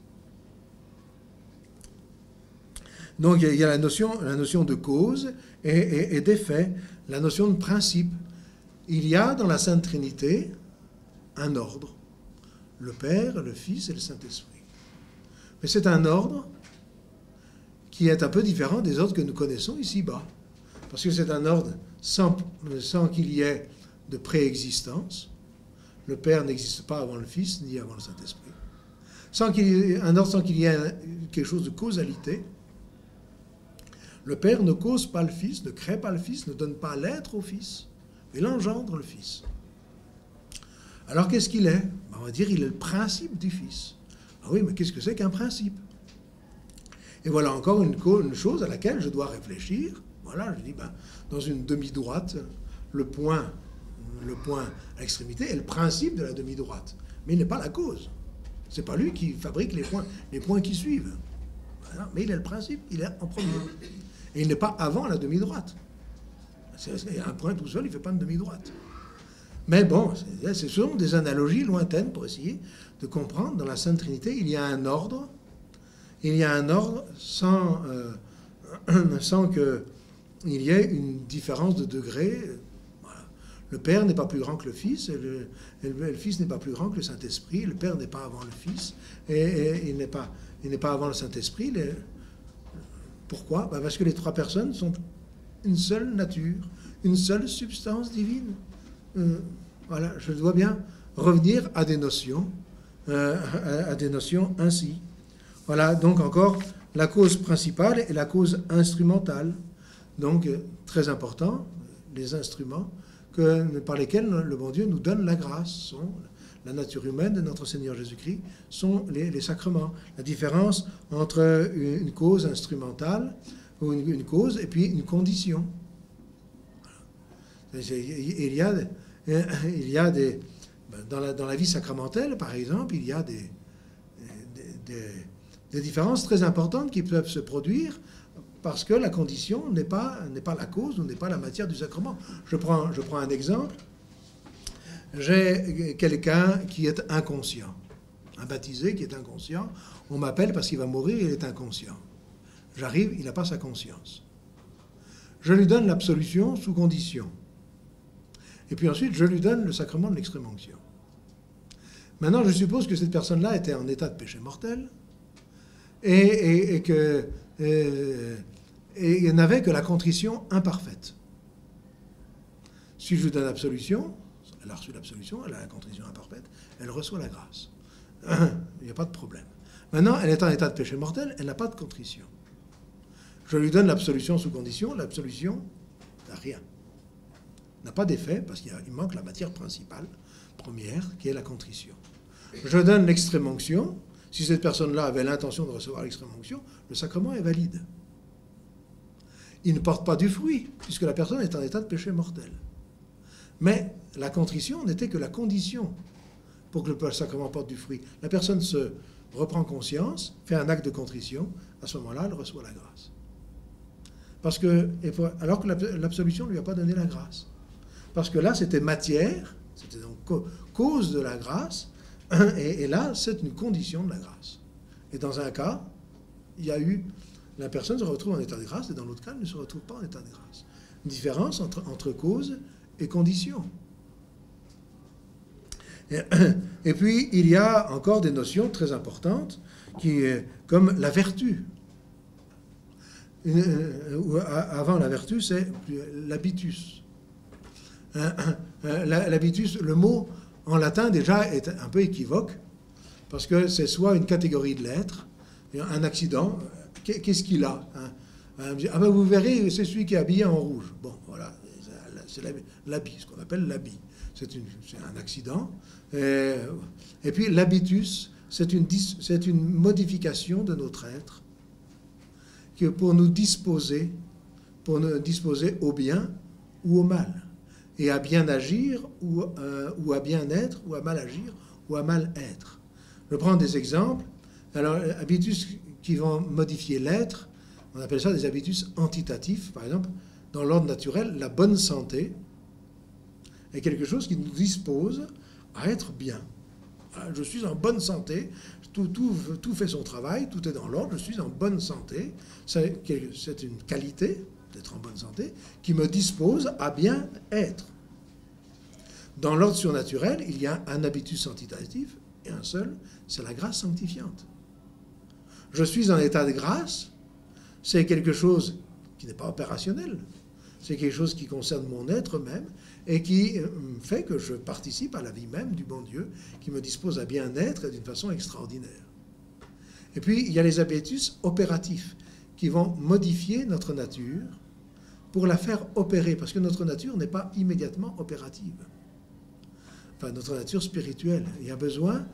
Donc il y a la notion de cause et d'effet, la notion de principe. Il y a dans la Sainte Trinité un ordre, le Père, le Fils et le Saint-Esprit. Mais c'est un ordre qui est un peu différent des ordres que nous connaissons ici-bas. Parce que c'est un ordre sans qu'il y ait de préexistence. Le Père n'existe pas avant le Fils ni avant le Saint-Esprit. Un ordre sans qu'il y ait quelque chose de causalité. Le Père ne cause pas le Fils, ne crée pas le Fils, ne donne pas l'être au Fils. Il engendre le Fils. Alors qu'est-ce qu'il est? On va dire qu'il est le principe du Fils. Ah oui, mais qu'est-ce que c'est qu'un principe? Et voilà encore une chose à laquelle je dois réfléchir. Voilà, je dis, dans une demi-droite, le point à l'extrémité est le principe de la demi-droite. Mais il n'est pas la cause. Ce n'est pas lui qui fabrique les points qui suivent. Voilà. Mais il est le principe, il est en premier. Et il n'est pas avant la demi-droite. Un point tout seul, il ne fait pas une demi-droite. Mais bon, ce sont des analogies lointaines pour essayer de comprendre. Dans la Sainte Trinité, il y a un ordre. Il y a un ordre sans qu'il y ait une différence de degré. Voilà. Le Père n'est pas plus grand que le Fils, et le Fils n'est pas plus grand que le Saint-Esprit. Le Père n'est pas avant le Fils, et il n'est pas avant le Saint-Esprit. Pourquoi? Parce que les trois personnes sont une seule nature, une seule substance divine. Voilà, je dois bien revenir à des notions ainsi. Voilà, donc encore la cause principale et la cause instrumentale. Donc, très important, les instruments par lesquels le bon Dieu nous donne la grâce sont la nature humaine de notre Seigneur Jésus-Christ, sont les sacrements. La différence entre une cause instrumentale, ou une cause, et puis une condition. Voilà. Il y a des dans la vie sacramentelle, par exemple, il y a des différences très importantes qui peuvent se produire parce que la condition n'est pas la cause ou n'est pas la matière du sacrement. Je prends un exemple. J'ai quelqu'un qui est inconscient, un baptisé qui est inconscient. On m'appelle parce qu'il va mourir, il est inconscient. J'arrive, il n'a pas sa conscience. Je lui donne l'absolution sous condition. Et puis ensuite, je lui donne le sacrement de l'extrême-onction. Maintenant, je suppose que cette personne-là était en état de péché mortel et n'avait que la contrition imparfaite. Si je lui donne l'absolution, Elle a reçu l'absolution, elle a la contrition imparfaite, elle reçoit la grâce. Il n'y a pas de problème. Maintenant, elle est en état de péché mortel, elle n'a pas de contrition. Je lui donne l'absolution sous condition, l'absolution n'a rien. N'a pas d'effet, parce qu'il manque la matière principale, première, qui est la contrition. Je donne l'extrême onction. Si cette personne-là avait l'intention de recevoir l'extrême onction, le sacrement est valide. Il ne porte pas du fruit, puisque la personne est en état de péché mortel. Mais la contrition n'était que la condition pour que le sacrement porte du fruit. La personne se reprend conscience, fait un acte de contrition, à ce moment-là, elle reçoit la grâce. Parce que, alors que l'absolution ne lui a pas donné la grâce. Parce que là, c'était matière, c'était donc cause de la grâce, et là, c'est une condition de la grâce. Et dans un cas, il y a eu, la personne se retrouve en état de grâce, et dans l'autre cas, elle ne se retrouve pas en état de grâce. Une différence entre cause et condition. Et puis, il y a encore des notions très importantes, comme la vertu. Avant la vertu, c'est l'habitus. L'habitus, le mot en latin déjà est un peu équivoque, parce que c'est soit une catégorie de l'être, un accident, qu'est-ce qu'il a? Ah ben vous verrez, c'est celui qui est habillé en rouge. Bon, voilà, c'est l'habit, ce qu'on appelle l'habit. C'est un accident. Et puis l'habitus, c'est une modification de notre être pour nous disposer au bien ou au mal, et à bien agir ou à bien être, ou à mal agir ou à mal être. Je prends des exemples. Alors, habitus qui vont modifier l'être, on appelle ça des habitus antitatifs. Par exemple, dans l'ordre naturel, la bonne santé est quelque chose qui nous dispose à être bien. Je suis en bonne santé, tout fait son travail, tout est dans l'ordre, je suis en bonne santé. C'est une qualité d'être en bonne santé qui me dispose à bien être. Dans l'ordre surnaturel, il y a un habitus antitatif et un seul, c'est la grâce sanctifiante. Je suis en état de grâce, c'est quelque chose qui n'est pas opérationnel, c'est quelque chose qui concerne mon être même et qui fait que je participe à la vie même du bon Dieu, qui me dispose à bien être d'une façon extraordinaire. Et puis, il y a les habitus opératifs qui vont modifier notre nature pour la faire opérer, parce que notre nature n'est pas immédiatement opérative. Enfin, notre nature spirituelle. Il y a besoin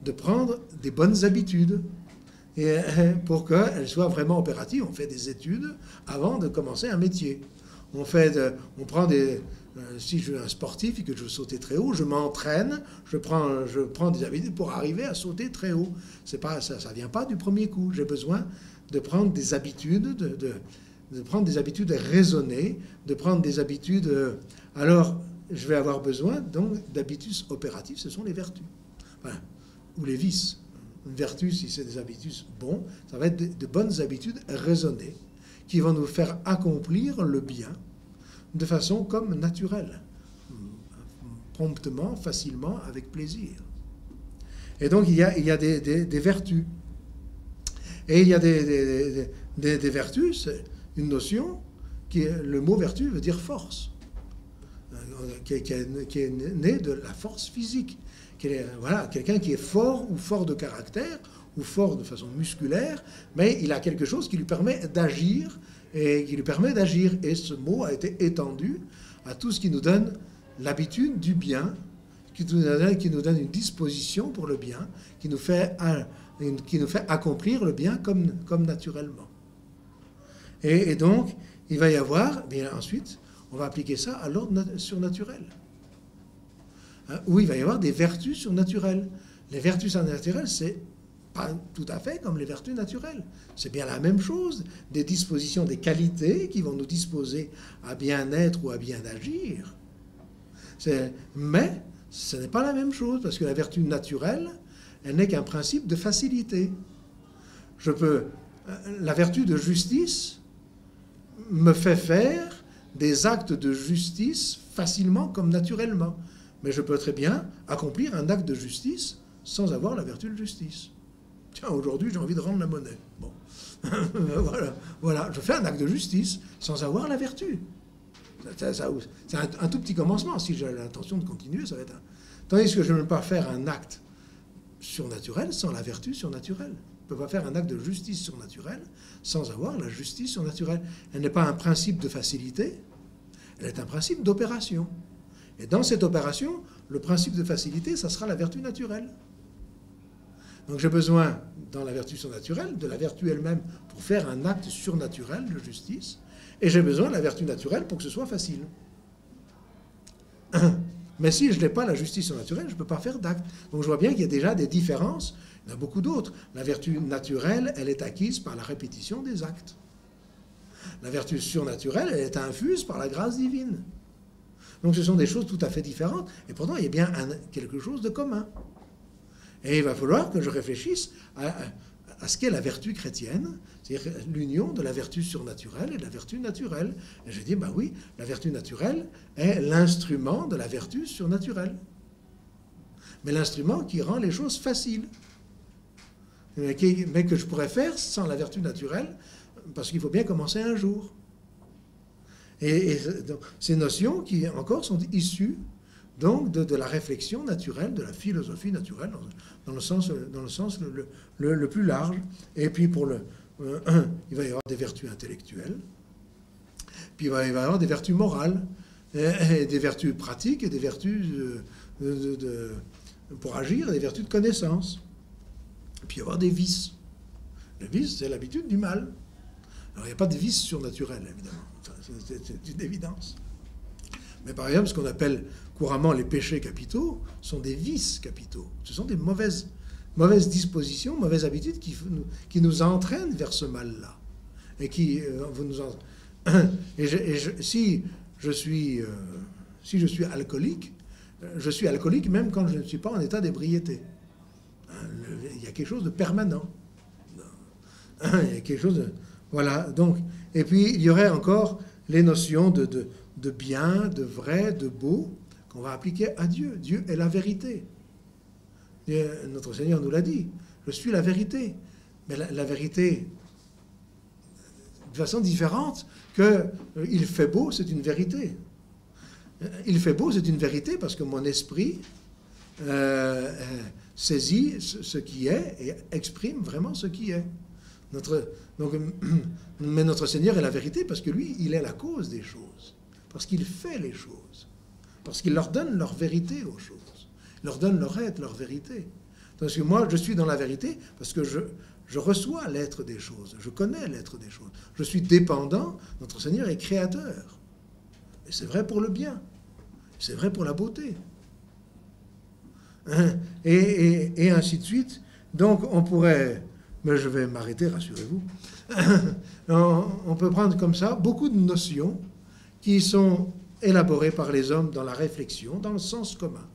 de prendre des bonnes habitudes et pour qu'elles soient vraiment opératives. On fait des études avant de commencer un métier. On prend des... si je suis un sportif et que je veux sauter très haut, je m'entraîne, je prends des habitudes pour arriver à sauter très haut. Ça ne vient pas du premier coup. J'ai besoin de prendre des habitudes, de prendre des habitudes raisonnées, de prendre des habitudes... alors, je vais avoir besoin donc d'habitus opératifs, ce sont les vertus. Enfin, ou les vices. Une vertu, si c'est des habitus bons, ça va être de bonnes habitudes raisonnées qui vont nous faire accomplir le bien de façon comme naturelle, promptement, facilement, avec plaisir. Et donc, il y a des vertus. Et il y a des vertus, c'est une notion, le mot vertu veut dire force, qui est né de la force physique. Voilà, quelqu'un qui est fort ou fort de caractère, ou fort de façon musculaire, mais il a quelque chose qui lui permet d'agir, et ce mot a été étendu à tout ce qui nous donne l'habitude du bien, qui nous donne une disposition pour le bien, qui nous fait accomplir le bien comme naturellement. Et donc, il va y avoir, bien ensuite, on va appliquer ça à l'ordre surnaturel, où il va y avoir des vertus surnaturelles. Les vertus surnaturelles, c'est pas tout à fait comme les vertus naturelles. C'est bien la même chose, des dispositions, des qualités qui vont nous disposer à bien être ou à bien agir. Mais ce n'est pas la même chose, parce que la vertu naturelle, elle n'est qu'un principe de facilité. La vertu de justice me fait faire des actes de justice facilement comme naturellement. Mais je peux très bien accomplir un acte de justice sans avoir la vertu de justice. Tiens, aujourd'hui, j'ai envie de rendre la monnaie. Bon, voilà, je fais un acte de justice sans avoir la vertu. C'est un tout petit commencement. Si j'ai l'intention de continuer, ça va être un... Tandis que je ne peux pas faire un acte surnaturel sans la vertu surnaturelle. Je ne peux pas faire un acte de justice surnaturelle sans avoir la justice surnaturelle. Elle n'est pas un principe de facilité, elle est un principe d'opération. Et dans cette opération, le principe de facilité, ça sera la vertu naturelle. Donc j'ai besoin, dans la vertu surnaturelle, de la vertu elle-même pour faire un acte surnaturel de justice, et j'ai besoin de la vertu naturelle pour que ce soit facile. Mais si je n'ai pas la justice surnaturelle, je ne peux pas faire d'acte. Donc je vois bien qu'il y a déjà des différences. Il y en a beaucoup d'autres. La vertu naturelle, elle est acquise par la répétition des actes. La vertu surnaturelle, elle est infuse par la grâce divine. Donc ce sont des choses tout à fait différentes. Et pourtant, il y a bien quelque chose de commun. Et il va falloir que je réfléchisse à ce qu'est la vertu chrétienne, c'est-à-dire l'union de la vertu surnaturelle et de la vertu naturelle. Et je dis, ben oui, la vertu naturelle est l'instrument de la vertu surnaturelle. Mais l'instrument qui rend les choses faciles. Mais que je pourrais faire sans la vertu naturelle, parce qu'il faut bien commencer un jour. Et donc, ces notions qui, encore, sont issues donc de la réflexion naturelle, de la philosophie naturelle, dans le sens le plus large. Et puis, il va y avoir des vertus intellectuelles, puis il va y avoir des vertus morales, et des vertus pratiques, et des vertus pour agir, et des vertus de connaissance. Et puis, il va y avoir des vices. Le vice, c'est l'habitude du mal. Alors, il n'y a pas de vice surnaturel, évidemment. C'est une évidence. Mais par exemple, ce qu'on appelle couramment les péchés capitaux sont des vices capitaux. Ce sont des mauvaises dispositions, mauvaises habitudes qui nous entraînent vers ce mal-là. Et qui si je suis alcoolique, je suis alcoolique même quand je ne suis pas en état d'ébriété. Il y a quelque chose de permanent. Il y a quelque chose de... Voilà, donc... Et puis, il y aurait encore les notions de bien, de vrai, de beau, qu'on va appliquer à Dieu. Dieu est la vérité. Et notre Seigneur nous l'a dit. Je suis la vérité. Mais la vérité, de façon différente que il fait beau, c'est une vérité. Il fait beau, c'est une vérité parce que mon esprit saisit ce qui est et exprime vraiment ce qui est. Mais notre Seigneur est la vérité parce que lui, il est la cause des choses. Parce qu'il fait les choses. Parce qu'il leur donne leur vérité aux choses. Il leur donne leur être, leur vérité. Parce que moi, je suis dans la vérité parce que je reçois l'être des choses. Je connais l'être des choses. Je suis dépendant. Notre Seigneur est créateur. Et c'est vrai pour le bien. C'est vrai pour la beauté. Et ainsi de suite. Donc, on pourrait... Mais je vais m'arrêter, rassurez-vous. On peut prendre comme ça beaucoup de notions qui sont élaborées par les hommes dans la réflexion, dans le sens commun.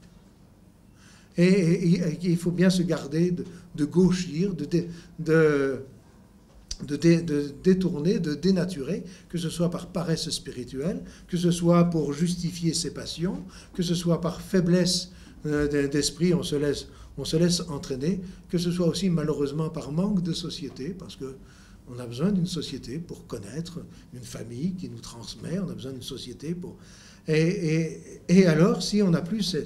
Et il faut bien se garder de gauchir, de détourner, de dénaturer, que ce soit par paresse spirituelle, que ce soit pour justifier ses passions, que ce soit par faiblesse d'esprit, on se laisse entraîner, que ce soit aussi malheureusement par manque de société, parce qu'on a besoin d'une société pour connaître, une famille qui nous transmet, on a besoin d'une société pour... Et alors, si on n'a plus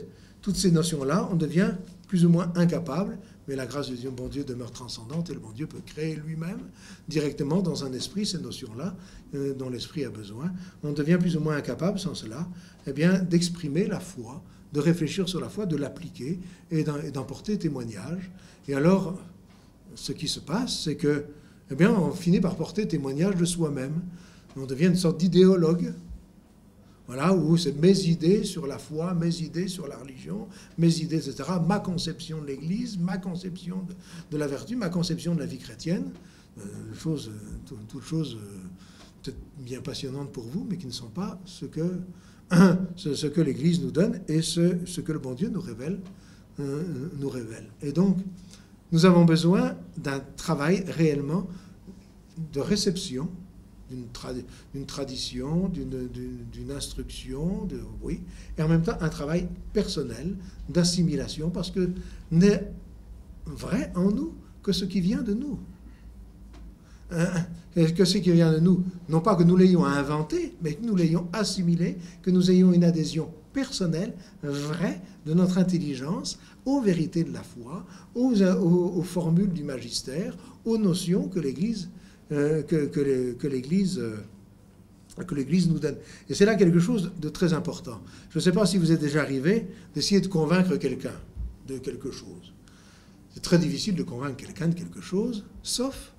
toutes ces notions-là, on devient plus ou moins incapable, mais la grâce de Dieu, bon Dieu, demeure transcendante, et le bon Dieu peut créer lui-même, directement dans un esprit, ces notions-là, dont l'esprit a besoin. On devient plus ou moins incapable, sans cela, eh bien, d'exprimer la foi, de réfléchir sur la foi, de l'appliquer et d'en porter témoignage. Et alors, ce qui se passe, c'est que, eh bien, on finit par porter témoignage de soi-même. On devient une sorte d'idéologue, voilà, où c'est mes idées sur la foi, mes idées sur la religion, mes idées, etc., ma conception de l'Église, ma conception de la vertu, ma conception de la vie chrétienne, toutes choses peut-être bien passionnantes pour vous, mais qui ne sont pas ce que l'Église nous donne et ce que le bon Dieu nous révèle. Et donc, nous avons besoin d'un travail réellement de réception, d'une tradition, d'une instruction, oui, et en même temps un travail personnel d'assimilation, parce que n'est vrai en nous que ce qui vient de nous. Que c'est qui vient de nous? Non pas que nous l'ayons inventé, mais que nous l'ayons assimilé, que nous ayons une adhésion personnelle, vraie, de notre intelligence, aux vérités de la foi, aux formules du magistère, aux notions que l'Église que l'Église nous donne. Et c'est là quelque chose de très important. Je ne sais pas si vous êtes déjà arrivé d'essayer de convaincre quelqu'un de quelque chose. C'est très difficile de convaincre quelqu'un de quelque chose, sauf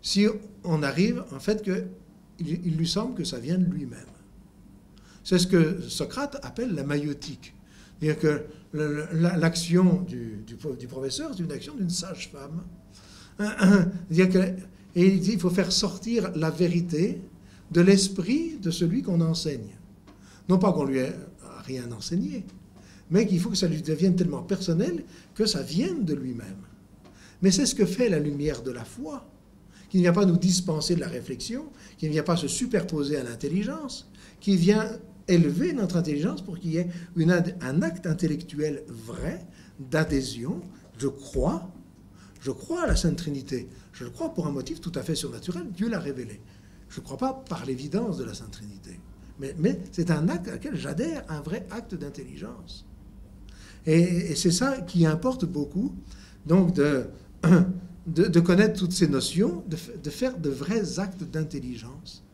si on arrive, en fait, qu'il lui semble que ça vient de lui-même. C'est ce que Socrate appelle la maïotique. C'est-à-dire que l'action du professeur, c'est une action d'une sage-femme. Et il dit qu'il faut faire sortir la vérité de l'esprit de celui qu'on enseigne. Non pas qu'on lui ait rien enseigné, mais qu'il faut que ça lui devienne tellement personnel que ça vienne de lui-même. Mais c'est ce que fait la lumière de la foi, qui ne vient pas nous dispenser de la réflexion, qui ne vient pas se superposer à l'intelligence, qui vient élever notre intelligence pour qu'il y ait un acte intellectuel vrai, d'adhésion. Je crois à la Sainte Trinité. Je le crois pour un motif tout à fait surnaturel. Dieu l'a révélé. Je ne crois pas par l'évidence de la Sainte Trinité. Mais c'est un acte à laquelle j'adhère, un vrai acte d'intelligence. Et c'est ça qui importe beaucoup, donc de connaître toutes ces notions, de faire de vrais actes d'intelligence.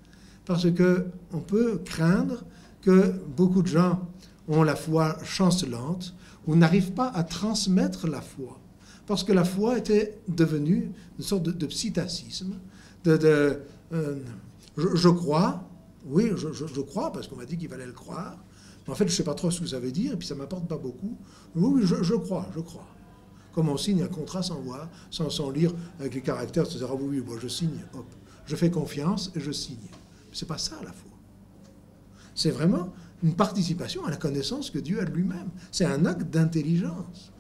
Parce qu'on peut craindre que beaucoup de gens ont la foi chancelante ou n'arrivent pas à transmettre la foi. Parce que la foi était devenue une sorte de psittacisme, je crois, oui, je crois, parce qu'on m'a dit qu'il fallait le croire, mais en fait, je ne sais pas trop ce que ça veut dire, et puis ça ne m'apporte pas beaucoup. Oui, je crois. Comme on signe un contrat sans voir, sans lire avec les caractères, etc. Oui, moi je signe, hop. Je fais confiance et je signe. Ce n'est pas ça, la foi. C'est vraiment une participation à la connaissance que Dieu a de lui-même. C'est un acte d'intelligence.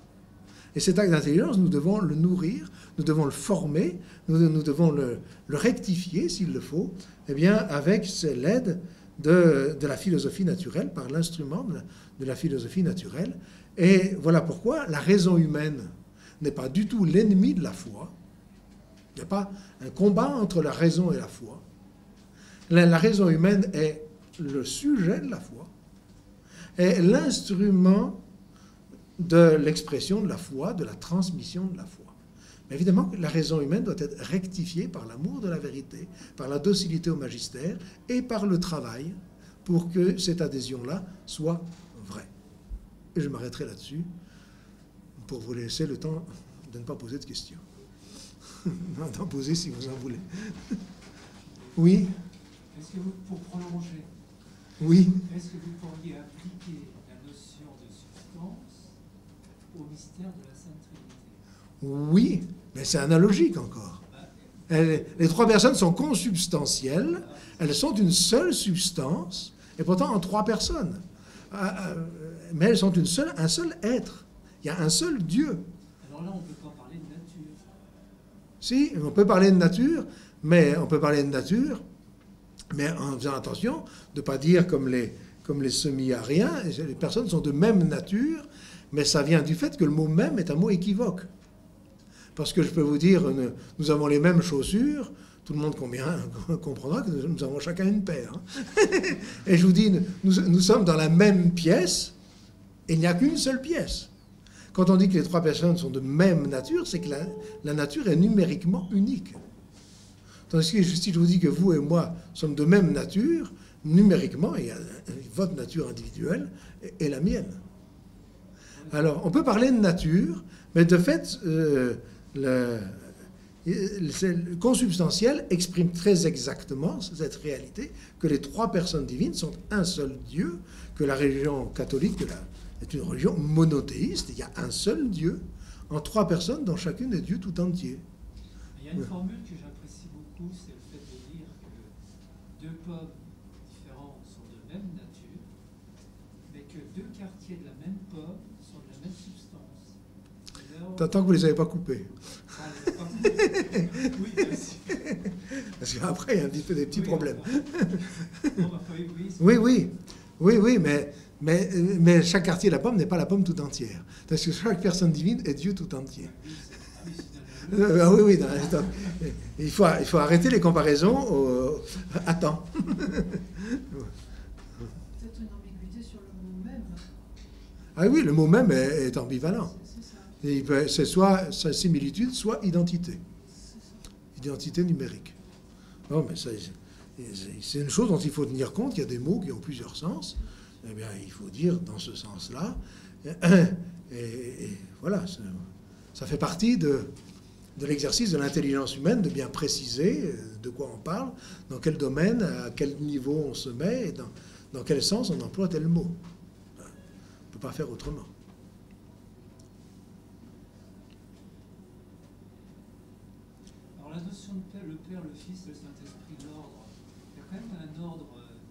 Et cet acte d'intelligence, nous devons le nourrir, nous devons le former, nous devons le rectifier, s'il le faut, eh bien, avec l'aide de la philosophie naturelle, par l'instrument de la philosophie naturelle. Et voilà pourquoi la raison humaine n'est pas du tout l'ennemi de la foi. Il n'y a pas un combat entre la raison et la foi. La raison humaine est le sujet de la foi, est l'instrument de l'expression de la foi, de la transmission de la foi. Mais évidemment, la raison humaine doit être rectifiée par l'amour de la vérité, par la docilité au magistère et par le travail pour que cette adhésion-là soit vraie. Et je m'arrêterai là-dessus pour vous laisser le temps de ne pas poser de questions. D'en poser si vous en voulez. Oui? Est-ce que vous, pour prolonger, oui. Est-ce que vous pourriez appliquer la notion de substance au mystère de la Sainte Trinité? Oui, mais c'est analogique encore. Les trois personnes sont consubstantielles, elles sont une seule substance, et pourtant en trois personnes. Mais elles sont un seul être. Il y a un seul Dieu. Alors là, on ne peut pas parler de nature. Si, on peut parler de nature, mais en faisant attention de ne pas dire comme les semi-ariens, les personnes sont de même nature, mais ça vient du fait que le mot « même » est un mot équivoque. Parce que je peux vous dire, nous avons les mêmes chaussures, tout le monde comprendra que nous avons chacun une paire. Et je vous dis, nous sommes dans la même pièce, et il n'y a qu'une seule pièce. Quand on dit que les trois personnes sont de même nature, c'est que la nature est numériquement unique. Tandis que si je vous dis que vous et moi sommes de même nature, numériquement, il y a votre nature individuelle et la mienne. Alors, on peut parler de nature, mais de fait, le consubstantiel exprime très exactement cette réalité, que les trois personnes divines sont un seul Dieu, que la religion catholique est une religion monothéiste, il y a un seul Dieu, en trois personnes dont chacune est Dieu tout entier. Il y a une formule que j'apprécie beaucoup, c'est le fait de dire que deux pommes différentes sont de même nature, mais que deux quartiers de la même pomme sont de la même substance. Tant que vous ne les avez pas coupés. Oui, merci. Parce qu'après, il y a un petit peu des petits problèmes. Oui, Oui, mais chaque quartier de la pomme n'est pas la pomme tout entière. Parce que chaque personne divine est Dieu tout entier. Ah oui, oui. Il faut arrêter les comparaisons à temps. Peut-être une ambiguïté sur le mot même. Ah oui, le mot même est ambivalent. C'est ça. C'est soit sa similitude, soit identité. C'est ça. Identité numérique. Non, mais c'est une chose dont il faut tenir compte. Il y a des mots qui ont plusieurs sens. Eh bien, il faut dire dans ce sens-là. Et voilà, ça fait partie de l'exercice de l'intelligence humaine de bien préciser de quoi on parle, dans quel domaine, à quel niveau on se met, et dans quel sens on emploie tel mot. On ne peut pas faire autrement. Alors la notion de Père, le Père, le Fils, le Saint-Esprit, l'ordre, il y a quand même un ordre.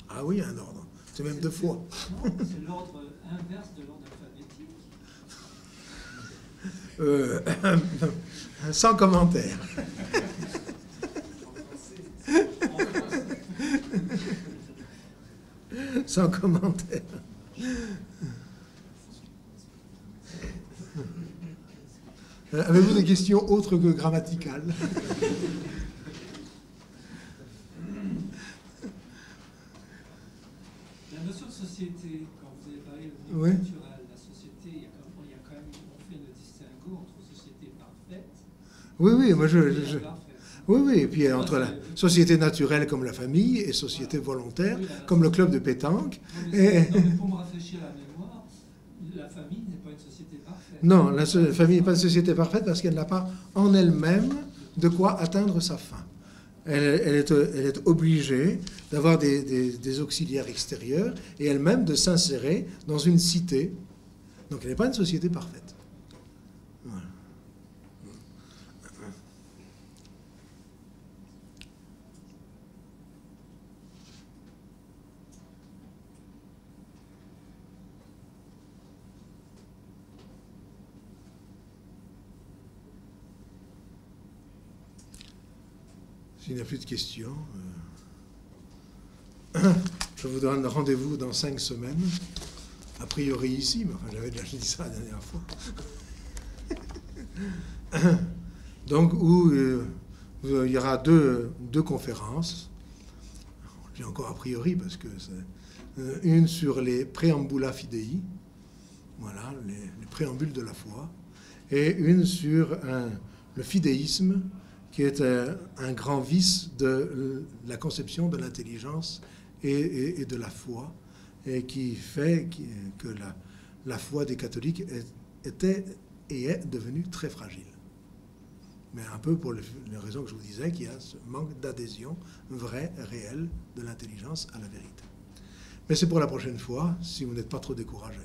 Ah oui, un ordre. C'est même deux fois. Non, c'est l'ordre inverse de l'ordre alphabétique. Sans commentaire. Sans commentaire. Avez-vous des questions autres que grammaticales? La notion de société, quand vous avez parlé au niveau Oui. culturel, la société, il y a quand même, on fait le distinguo entre société parfaite Oui, oui, moi et imparfaite. oui, oui, et puis entre la société naturelle comme la famille et société volontaire comme le club de pétanque. Non, mais pour me rafraîchir la mémoire, la famille n'est pas une société parfaite. Non, la famille n'est pas une société parfaite parce qu'elle n'a pas en elle-même de quoi atteindre sa fin. Elle est obligée d'avoir des auxiliaires extérieurs et elle-même de s'insérer dans une cité. Donc elle n'est pas une société parfaite. Voilà. S'il n'y a plus de questions, je vous donne rendez-vous dans 5 semaines, a priori ici, mais enfin j'avais déjà dit ça la dernière fois. Donc, où il y aura deux conférences, je dis encore a priori parce que c'est une sur les préambula fidei, voilà, les préambules de la foi, et une sur le fidéisme, qui est un grand vice de la conception de l'intelligence et de la foi, et qui fait que la foi des catholiques était et est devenue très fragile. Mais un peu pour les raisons que je vous disais, qu'il y a ce manque d'adhésion vraie, réelle, de l'intelligence à la vérité. Mais c'est pour la prochaine fois, si vous n'êtes pas trop découragés.